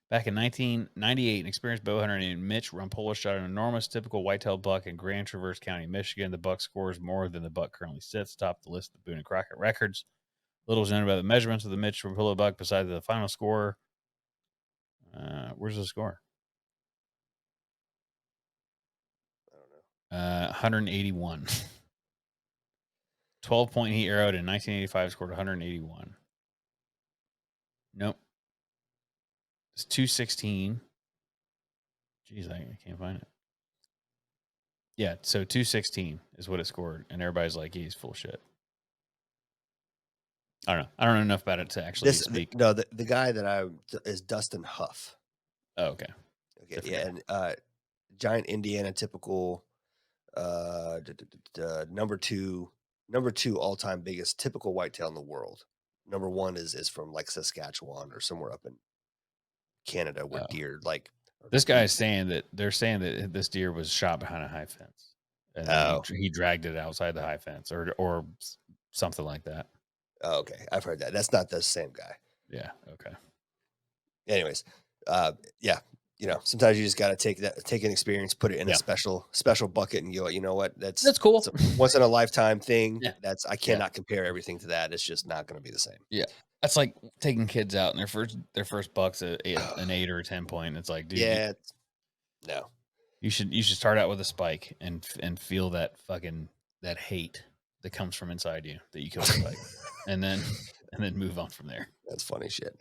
S1: back in 1998, an experienced bow hunter named Mitch Rampolla shot an enormous typical whitetail buck in Grand Traverse County, Michigan. The buck scores more than the buck currently sits, topped the list of Boone and Crockett records. Little is known about the measurements of the Mitch Rampolla buck besides the final score. Where's the score?
S2: I don't know.
S1: 181. 12-point he arrowed in 1985, scored 181. Nope. It's 216. Jeez, I can't find it. Yeah, so 216 is what it scored, and everybody's like, he's full of shit. I don't know. I don't know enough about it to actually speak.
S2: The guy that is Dustin Huff.
S1: Oh, okay.
S2: Okay,
S1: Different
S2: yeah, and giant Indiana typical, number two all time biggest typical whitetail in the world. Number one is from like Saskatchewan or somewhere up in Canada where
S1: Oh.
S2: deer like.
S1: This guy is saying that they're saying that this deer was shot behind a high fence, and then he dragged it outside the high fence or something like that.
S2: Oh, okay, I've heard that. That's not the same guy.
S1: Yeah. Okay.
S2: Anyways, yeah, sometimes you just got to take an experience, put it in a special bucket, and go, you know what, that's
S1: cool.
S2: It's a once in a lifetime thing.
S1: Yeah.
S2: I cannot compare everything to that. It's just not going to be the same.
S1: Yeah. That's like taking kids out and their first buck's an 8 or a 10 point. It's like, dude,
S2: yeah, no.
S1: You should start out with a spike and feel that fucking that hate that comes from inside you that you killed the spike, and then move on from there.
S2: That's funny shit.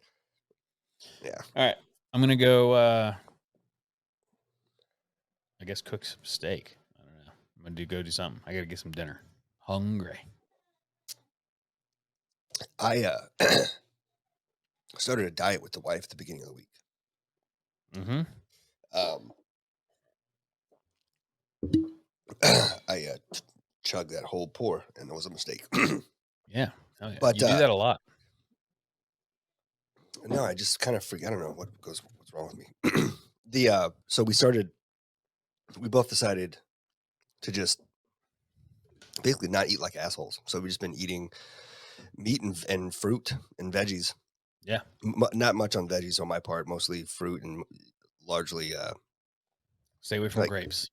S2: Yeah.
S1: All right, I'm gonna go. I guess cook some steak. I don't know. I'm gonna go do something. I gotta get some dinner. Hungry.
S2: I started a diet with the wife at the beginning of the week.
S1: Mm-hmm.
S2: I chugged that whole pour, and it was a mistake.
S1: Yeah. Oh, yeah.
S2: But
S1: you do that a lot.
S2: No, I just kind of forget. I don't know what's wrong with me. So we both decided to just basically not eat like assholes. So we've just been eating meat and fruit and veggies.
S1: Yeah.
S2: Not much on veggies on my part, mostly fruit and largely
S1: stay away from grapes.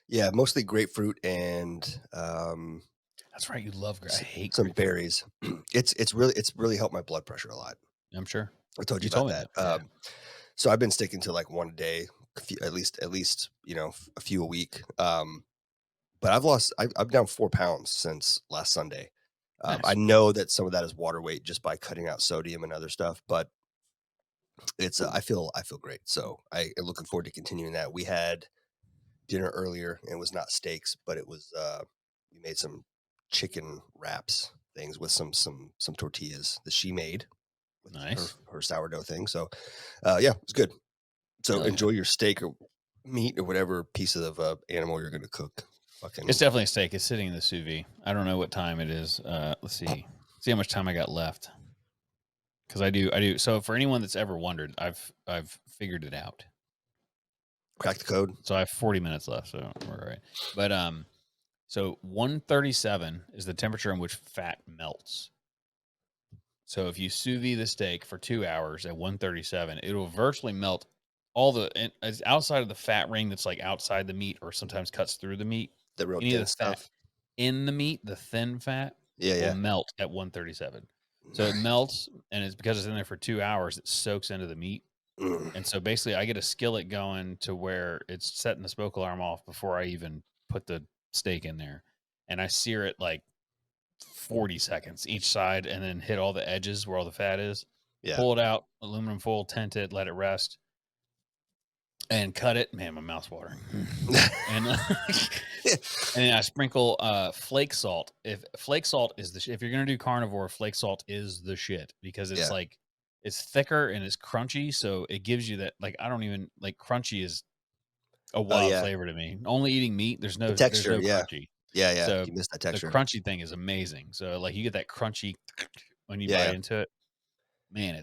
S2: Yeah, mostly grapefruit and
S1: that's right. You love grapes. I hate
S2: some berries. It's really helped my blood pressure a lot.
S1: I'm sure.
S2: I told you about that.
S1: Yeah.
S2: So I've been sticking to like one a day, at least a few a week. But I'm down 4 pounds since last Sunday.
S1: Nice.
S2: I know that some of that is water weight just by cutting out sodium and other stuff, but it's I feel great. So I'm looking forward to continuing that. We had dinner earlier, and it was not steaks, but it was we made some chicken wraps things with some tortillas that she made with her sourdough thing. So yeah, it's good. So enjoy your steak or meat or whatever piece of animal you're going to cook.
S1: It's definitely a steak. It's sitting in the sous vide. I don't know what time it is. Let's see how much time I got left. Because I do. So for anyone that's ever wondered, I've figured it out.
S2: Crack the code.
S1: So I have 40 minutes left, so we're all right. But so 137 is the temperature in which fat melts. So if you sous vide the steak for 2 hours at 137, it will virtually melt all it's outside of the fat ring that's like outside the meat or sometimes cuts through the meat.
S2: The real thin stuff
S1: in the meat, the thin fat, will melt at 137. So it melts, and it's because it's in there for 2 hours, it soaks into the meat. And so basically I get a skillet going to where it's setting the smoke alarm off before I even put the steak in there. And I sear it like 40 seconds each side and then hit all the edges where all the fat is. Yeah. Pull it out, aluminum foil, tent it, let it rest. And cut it. Man, my mouth's watering. And then I sprinkle flake salt. If flake salt is if you're gonna do carnivore, flake salt is the shit because it's like it's thicker and it's crunchy, so it gives you that I don't even like crunchy is a wild flavor to me. Only eating meat, there's no
S2: texture.
S1: There's no crunchy.
S2: Yeah.
S1: So
S2: you miss that texture.
S1: The crunchy thing is amazing. So you get that crunchy when you bite into it. Man,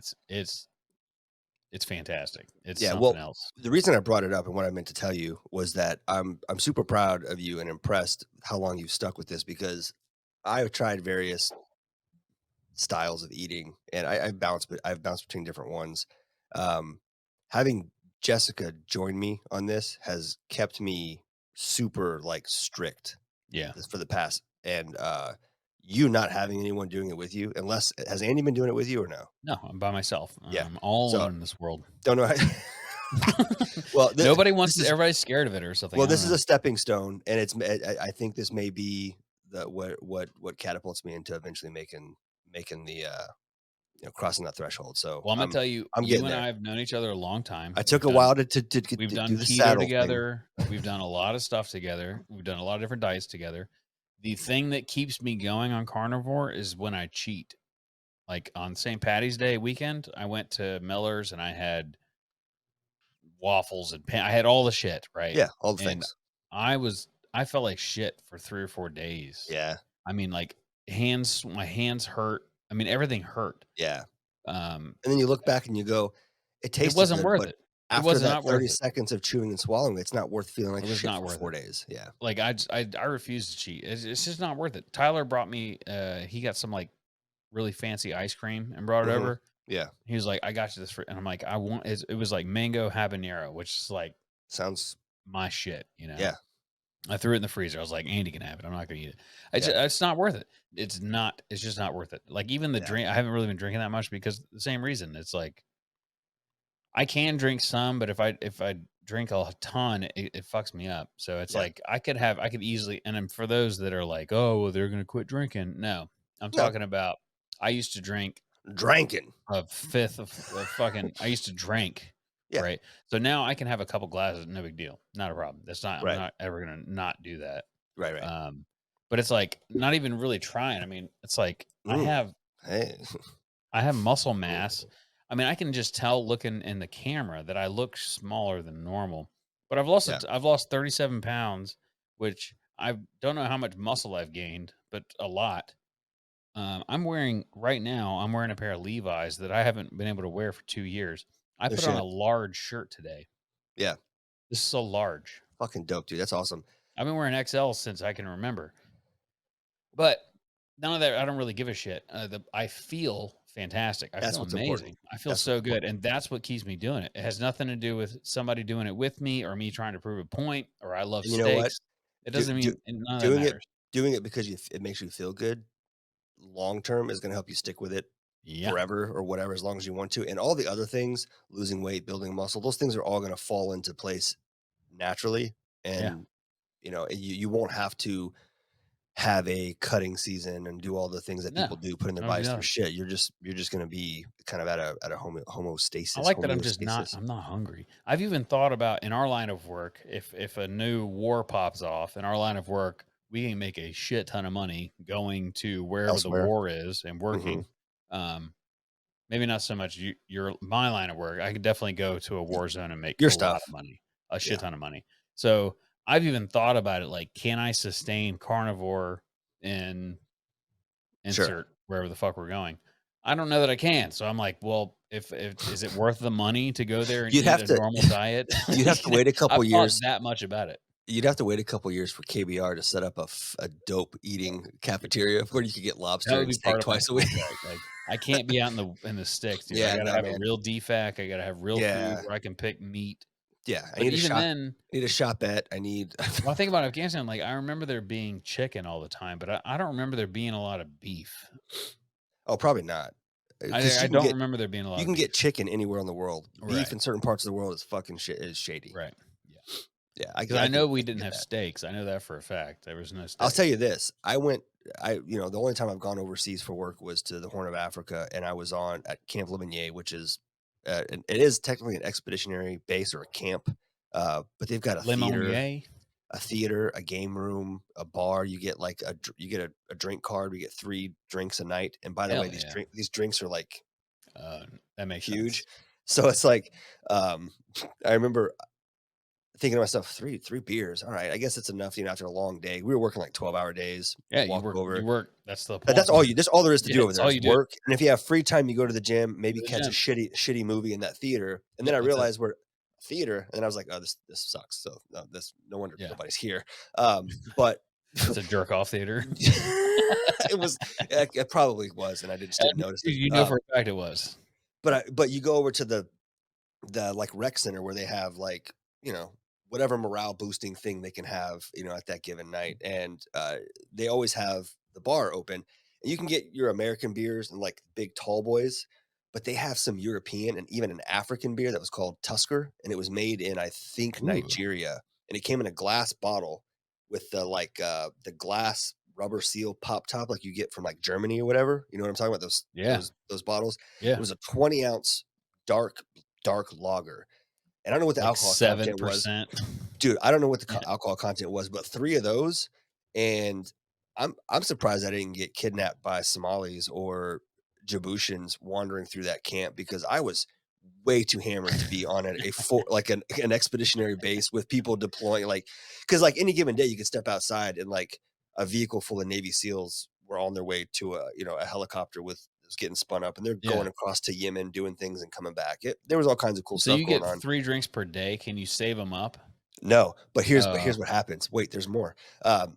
S1: it's fantastic. It's something else.
S2: The reason I brought it up and what I meant to tell you was that I'm super proud of you and impressed how long you've stuck with this because I've tried various styles of eating and I've bounced between different ones. Having Jessica join me on this has kept me super strict.
S1: Yeah.
S2: For the past and you not having anyone doing it with you, unless has Andy been doing it with you or no?
S1: No, I'm by myself.
S2: Yeah.
S1: I'm all alone in this world.
S2: Don't know how well,
S1: nobody wants everybody's scared of it or something.
S2: Well, this is a stepping stone, and I think this may be what catapults me into eventually making the crossing that threshold. So
S1: Well, I'm gonna tell you,
S2: I'm
S1: you
S2: getting
S1: and
S2: there.
S1: I have known each other a long time.
S2: I took a while to
S1: We've
S2: do
S1: done
S2: the
S1: keto
S2: saddle thing.
S1: together. We've done a lot of stuff together. We've done a lot of different diets together. The thing that keeps me going on carnivore is when I cheat. Like on St. Patty's Day weekend, I went to Miller's and I had waffles and I had all the shit, right?
S2: Yeah, all the
S1: And
S2: things.
S1: I felt like shit for 3 or 4 days.
S2: Yeah,
S1: I mean, like my hands hurt. I mean, everything hurt.
S2: yeah.
S1: Um,
S2: And then you look back and you go, it
S1: it
S2: tasted
S1: wasn't
S2: good,
S1: worth
S2: but
S1: it. It
S2: after
S1: was
S2: that
S1: not worth
S2: 30
S1: it.
S2: seconds of chewing and swallowing, it's not worth feeling
S1: It
S2: like
S1: was
S2: shit
S1: not
S2: for
S1: worth
S2: 4
S1: it.
S2: days. Yeah.
S1: Like I refuse to cheat. It's just not worth it. Tyler brought me he got some like really fancy ice cream and brought it
S2: Hmm.
S1: over.
S2: Yeah.
S1: He was like, "I got you this for," and I'm like, it was like mango habanero, which is like
S2: Sounds,
S1: my shit, you know.
S2: yeah.
S1: I threw it in the freezer. I was like, Andy can have it. I'm not gonna eat it.
S2: Yeah.
S1: It's not worth it. It's just not worth it. Like even the
S2: Yeah.
S1: drink, I haven't really been drinking that much because the same reason. It's like I can drink some, but if I drink a ton, it fucks me up. So it's
S2: Yeah.
S1: like I could easily, and then for those that are like, oh, well, they're gonna quit drinking. No, I'm
S2: No,
S1: talking about I used to drink
S2: drinking.
S1: a fifth of fucking. I used to drink,
S2: Yeah.
S1: right? So now I can have a couple glasses, no big deal, not a problem. That's not. I'm
S2: Right.
S1: not ever gonna not do that.
S2: Right. Right.
S1: Um, but it's like not even really trying. I mean, it's like
S2: Mm. Hey.
S1: I have muscle mass. I mean, I can just tell looking in the camera that I look smaller than normal. But
S2: Yeah.
S1: I've lost 37 pounds, which I don't know how much muscle I've gained, but a lot. I'm wearing right now. I'm wearing a pair of Levi's that I haven't been able to wear for 2 years. I
S2: No
S1: put on
S2: shit.
S1: a large shirt today.
S2: Yeah.
S1: This is so large.
S2: Fucking dope, dude. That's awesome.
S1: I've been wearing XL since I can remember. But none of that, I don't really give a shit. I feel fantastic. I
S2: That's
S1: feel
S2: what's important.
S1: amazing. I feel
S2: That's what's
S1: so good,
S2: important.
S1: and that's what keeps me doing it. It has nothing to do with somebody doing it with me or me trying to prove a point or I love
S2: And you know what?
S1: steaks. It
S2: Do,
S1: doesn't
S2: do,
S1: mean and none of that
S2: doing it,
S1: matters.
S2: doing it because it makes you feel good long term is going to help you stick with it
S1: Yeah,
S2: forever or whatever, as long as you want to. And all the other things, losing weight, building muscle, those things are all going to fall into place naturally.
S1: yeah.
S2: And, you won't have to have a cutting season and do all the things that
S1: No,
S2: people do, putting their
S1: I don't do
S2: bodies through
S1: that.
S2: shit. You're just going to be kind of at a
S1: I
S2: homeostasis,
S1: like that I'm not hungry. I've even thought about in our line of work, if a new war pops off in our line of work, we can make a shit ton of money going to wherever the
S2: elsewhere.
S1: war is and
S2: Hmm.
S1: working. Um, maybe not so much your my line of work. I could definitely go to a war zone and make
S2: Your
S1: a lot
S2: stuff.
S1: of money, a shit
S2: Yeah.
S1: ton of money. So I've even thought about it like, can I sustain carnivore in
S2: Sure.
S1: insert wherever the fuck we're going? I don't know that I can. So I'm like, well, if is it worth the money to go there and
S2: You'd
S1: eat
S2: have
S1: a
S2: to
S1: normal diet?
S2: you'd have to
S1: You know,
S2: wait a
S1: I've
S2: couple
S1: thought
S2: years.
S1: that much about it.
S2: You'd have to wait a couple years for KBR to set up a dope eating cafeteria where you could get
S1: That
S2: lobster
S1: would
S2: and
S1: be
S2: steak
S1: part of my
S2: twice a week.
S1: contract. Like I can't be out in the sticks, dude. I
S2: Yeah,
S1: gotta
S2: no,
S1: have a
S2: man.
S1: real DFAC. I gotta have real food
S2: Yeah,
S1: where I can pick meat.
S2: yeah. I
S1: But
S2: need a
S1: even
S2: shot.
S1: then,
S2: I need a shot bet. I need.
S1: when I think about Afghanistan, like I remember there being chicken all the time, but I don't remember there being a lot of beef.
S2: Oh, probably not, because
S1: I don't remember there being a lot
S2: you
S1: of
S2: can get
S1: beef.
S2: chicken anywhere in the world. Beef
S1: Right.
S2: in certain parts of the world is fucking shit. Is shady.
S1: Right. Yeah.
S2: Yeah,
S1: Because I know we
S2: I can
S1: didn't
S2: get
S1: have
S2: that.
S1: steaks. I know that for a fact. There was no
S2: I'll tell
S1: steaks.
S2: you this. The only time I've gone overseas for work was to the Horn of Africa, and I was on at Camp Lemonnier, which is, it is technically an expeditionary base or a camp, but they've got
S1: Limonier.
S2: a theater, a game room, a bar. You get like you get a drink card. We get 3 drinks a night. And by the way,
S1: Hell yeah.
S2: these drinks are like
S1: That makes
S2: huge.
S1: sense.
S2: So it's like, um, I remember thinking to myself, three beers. All right, I guess it's enough. After a long day, we were working like 12-hour days.
S1: Yeah,
S2: Walk
S1: you
S2: over.
S1: work. That's the
S2: But
S1: point.
S2: that's all there is to
S1: Yeah,
S2: do over
S1: that's
S2: there
S1: all
S2: is
S1: you do.
S2: work. And if you have free time, you go to the gym, maybe
S1: Go to the
S2: catch a
S1: gym.
S2: shitty movie in that theater. And then
S1: Yep,
S2: I
S1: that's it.
S2: realized we're theater, and then I was like, oh, this sucks. So no wonder
S1: Yeah.
S2: nobody's here. But
S1: It's a jerk off theater.
S2: it probably was, and I just didn't notice it.
S1: You know for a fact it was.
S2: But you go over to the like rec center where they have like, whatever morale boosting thing they can have, at that given night. And they always have the bar open, and you can get your American beers and like big tall boys, but they have some European and even an African beer that was called Tusker, and it was made in, I think,
S1: Ooh.
S2: Nigeria, and it came in a glass bottle with the glass rubber seal pop top like you get from like Germany or whatever. You know what I'm talking about? Those bottles.
S1: Yeah.
S2: It was a 20-ounce dark lager. And I don't know what the
S1: Like
S2: alcohol content was.
S1: 7%.
S2: Dude, I don't know what the
S1: Yeah.
S2: alcohol content was, but 3 of those, and I'm surprised I didn't get kidnapped by Somalis or Djiboutians wandering through that camp, because I was way too hammered to be on an expeditionary base with people deploying, because like any given day you could step outside and like a vehicle full of Navy SEALs were on their way to a helicopter was getting spun up, and they're
S1: Yeah.
S2: going across to Yemen doing things and coming back. There was all kinds of cool
S1: So
S2: stuff
S1: you
S2: going
S1: get
S2: on.
S1: 3 drinks per day. Can you save them up?
S2: No, but here's what happens. Wait, there's more.
S1: Oh.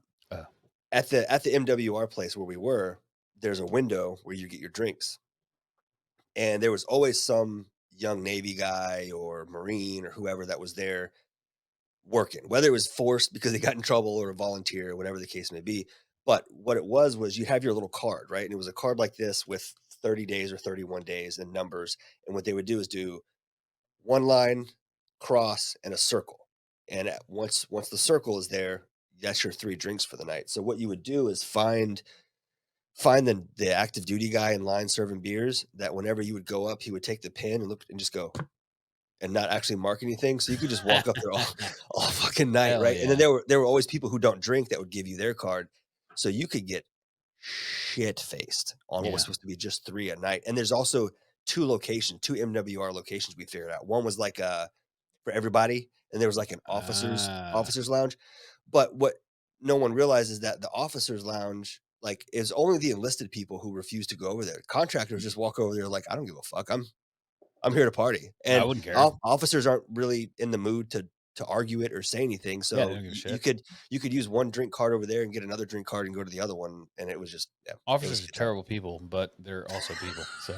S2: At the MWR place where we were, there's a window where you get your drinks, and there was always some young Navy guy or Marine or whoever that was there working, whether it was forced because they got in trouble or a volunteer or whatever the case may be. But what it was you have your little card, right? And it was a card like this with 30 days or 31 days and numbers. And what they would do is do one line, cross, and a circle. And once the circle is there, that's your 3 drinks for the night. So what you would do is find the active duty guy in line serving beers, that whenever you would go up, he would take the pen and look and just go and not actually mark anything. So you could just walk up there all fucking night,
S1: Hell
S2: right?
S1: yeah.
S2: And then there were always people who don't drink that would give you their card. So you could get shit faced on what was supposed to be just 3 a night. And there's also 2 MWR locations we figured out. One was like for everybody, and there was like an officers lounge. But what no one realizes is that the officers lounge like is only the enlisted people who refuse to go over there. Contractors just walk over there like, I don't give a fuck. I'm here to party. And
S1: I wouldn't care.
S2: Officers aren't really in the mood to argue it or say anything. So
S1: Yeah, they don't give a shit.
S2: you could use one drink card over there and get another drink card and go to the other one. And it was just
S1: Officers are terrible people, but they're also people. So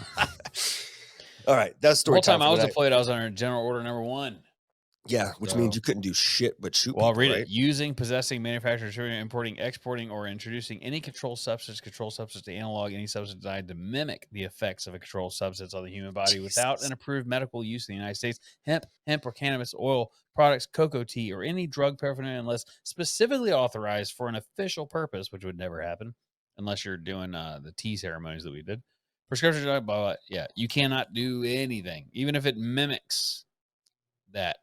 S2: all right, that's story
S1: the whole time
S2: time
S1: I was
S2: tonight.
S1: deployed, I was under General Order Number 1.
S2: Yeah, which means you couldn't do shit but shoot
S1: Well, I'll
S2: people,
S1: read
S2: right?
S1: it. Using, possessing, manufacturing, distributing, importing, exporting, or introducing any controlled substance to analog any substance designed to mimic the effects of a controlled substance on the human body without an approved medical use in the United States. Hemp or cannabis oil products, cocoa tea, or any drug paraphernalia unless specifically authorized for an official purpose, which would never happen unless you're doing the tea ceremonies that we did. Prescription drug, blah, blah. Yeah, you cannot do anything, even if it mimics that.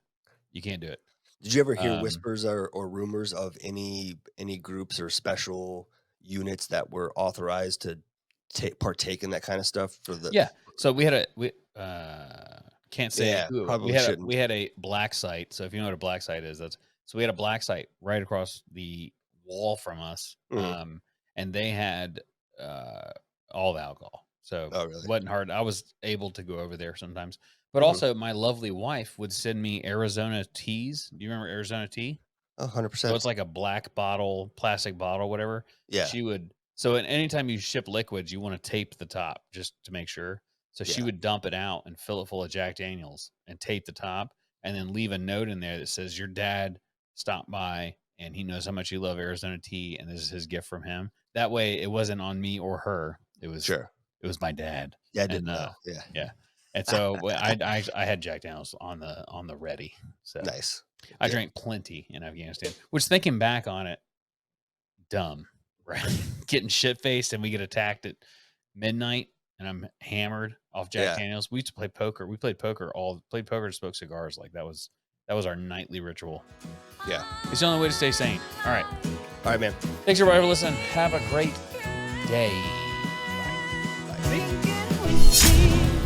S1: You can't do it.
S2: Did you ever hear whispers or rumors of any groups or special units that were authorized to partake in that kind of stuff for the?
S1: Yeah. So we can't say
S2: Yeah,
S1: who.
S2: probably shouldn't.
S1: We had a black site. So if you know what a black site is, so we had a black site right across the wall from us, and they had all the alcohol. So
S2: really?
S1: it wasn't hard. I was able to go over there sometimes. But also, my lovely wife would send me Arizona teas. Do you remember Arizona tea?
S2: Oh, 100%.
S1: So it's like a black bottle, plastic bottle, whatever.
S2: Yeah.
S1: She would. So anytime you ship liquids, you want to tape the top just to make sure. So she would dump it out and fill it full of Jack Daniels and tape the top and then leave a note in there that says, your dad stopped by and he knows how much you love Arizona tea and this is his gift from him. That way it wasn't on me or her. It was It was my dad.
S2: Yeah, I didn't know. Yeah.
S1: Yeah. And so I had Jack Daniels on the ready. So
S2: nice.
S1: I drank plenty in Afghanistan, which thinking back on it, dumb, right? Getting shit faced and we get attacked at midnight and I'm hammered off Jack Daniels. We used to play poker. We played poker and smoked cigars. Like that was our nightly ritual.
S2: Yeah.
S1: It's the only way to stay sane. All right.
S2: All right, man.
S1: Thanks everybody for listening. Have a great day. Bye.
S4: Bye.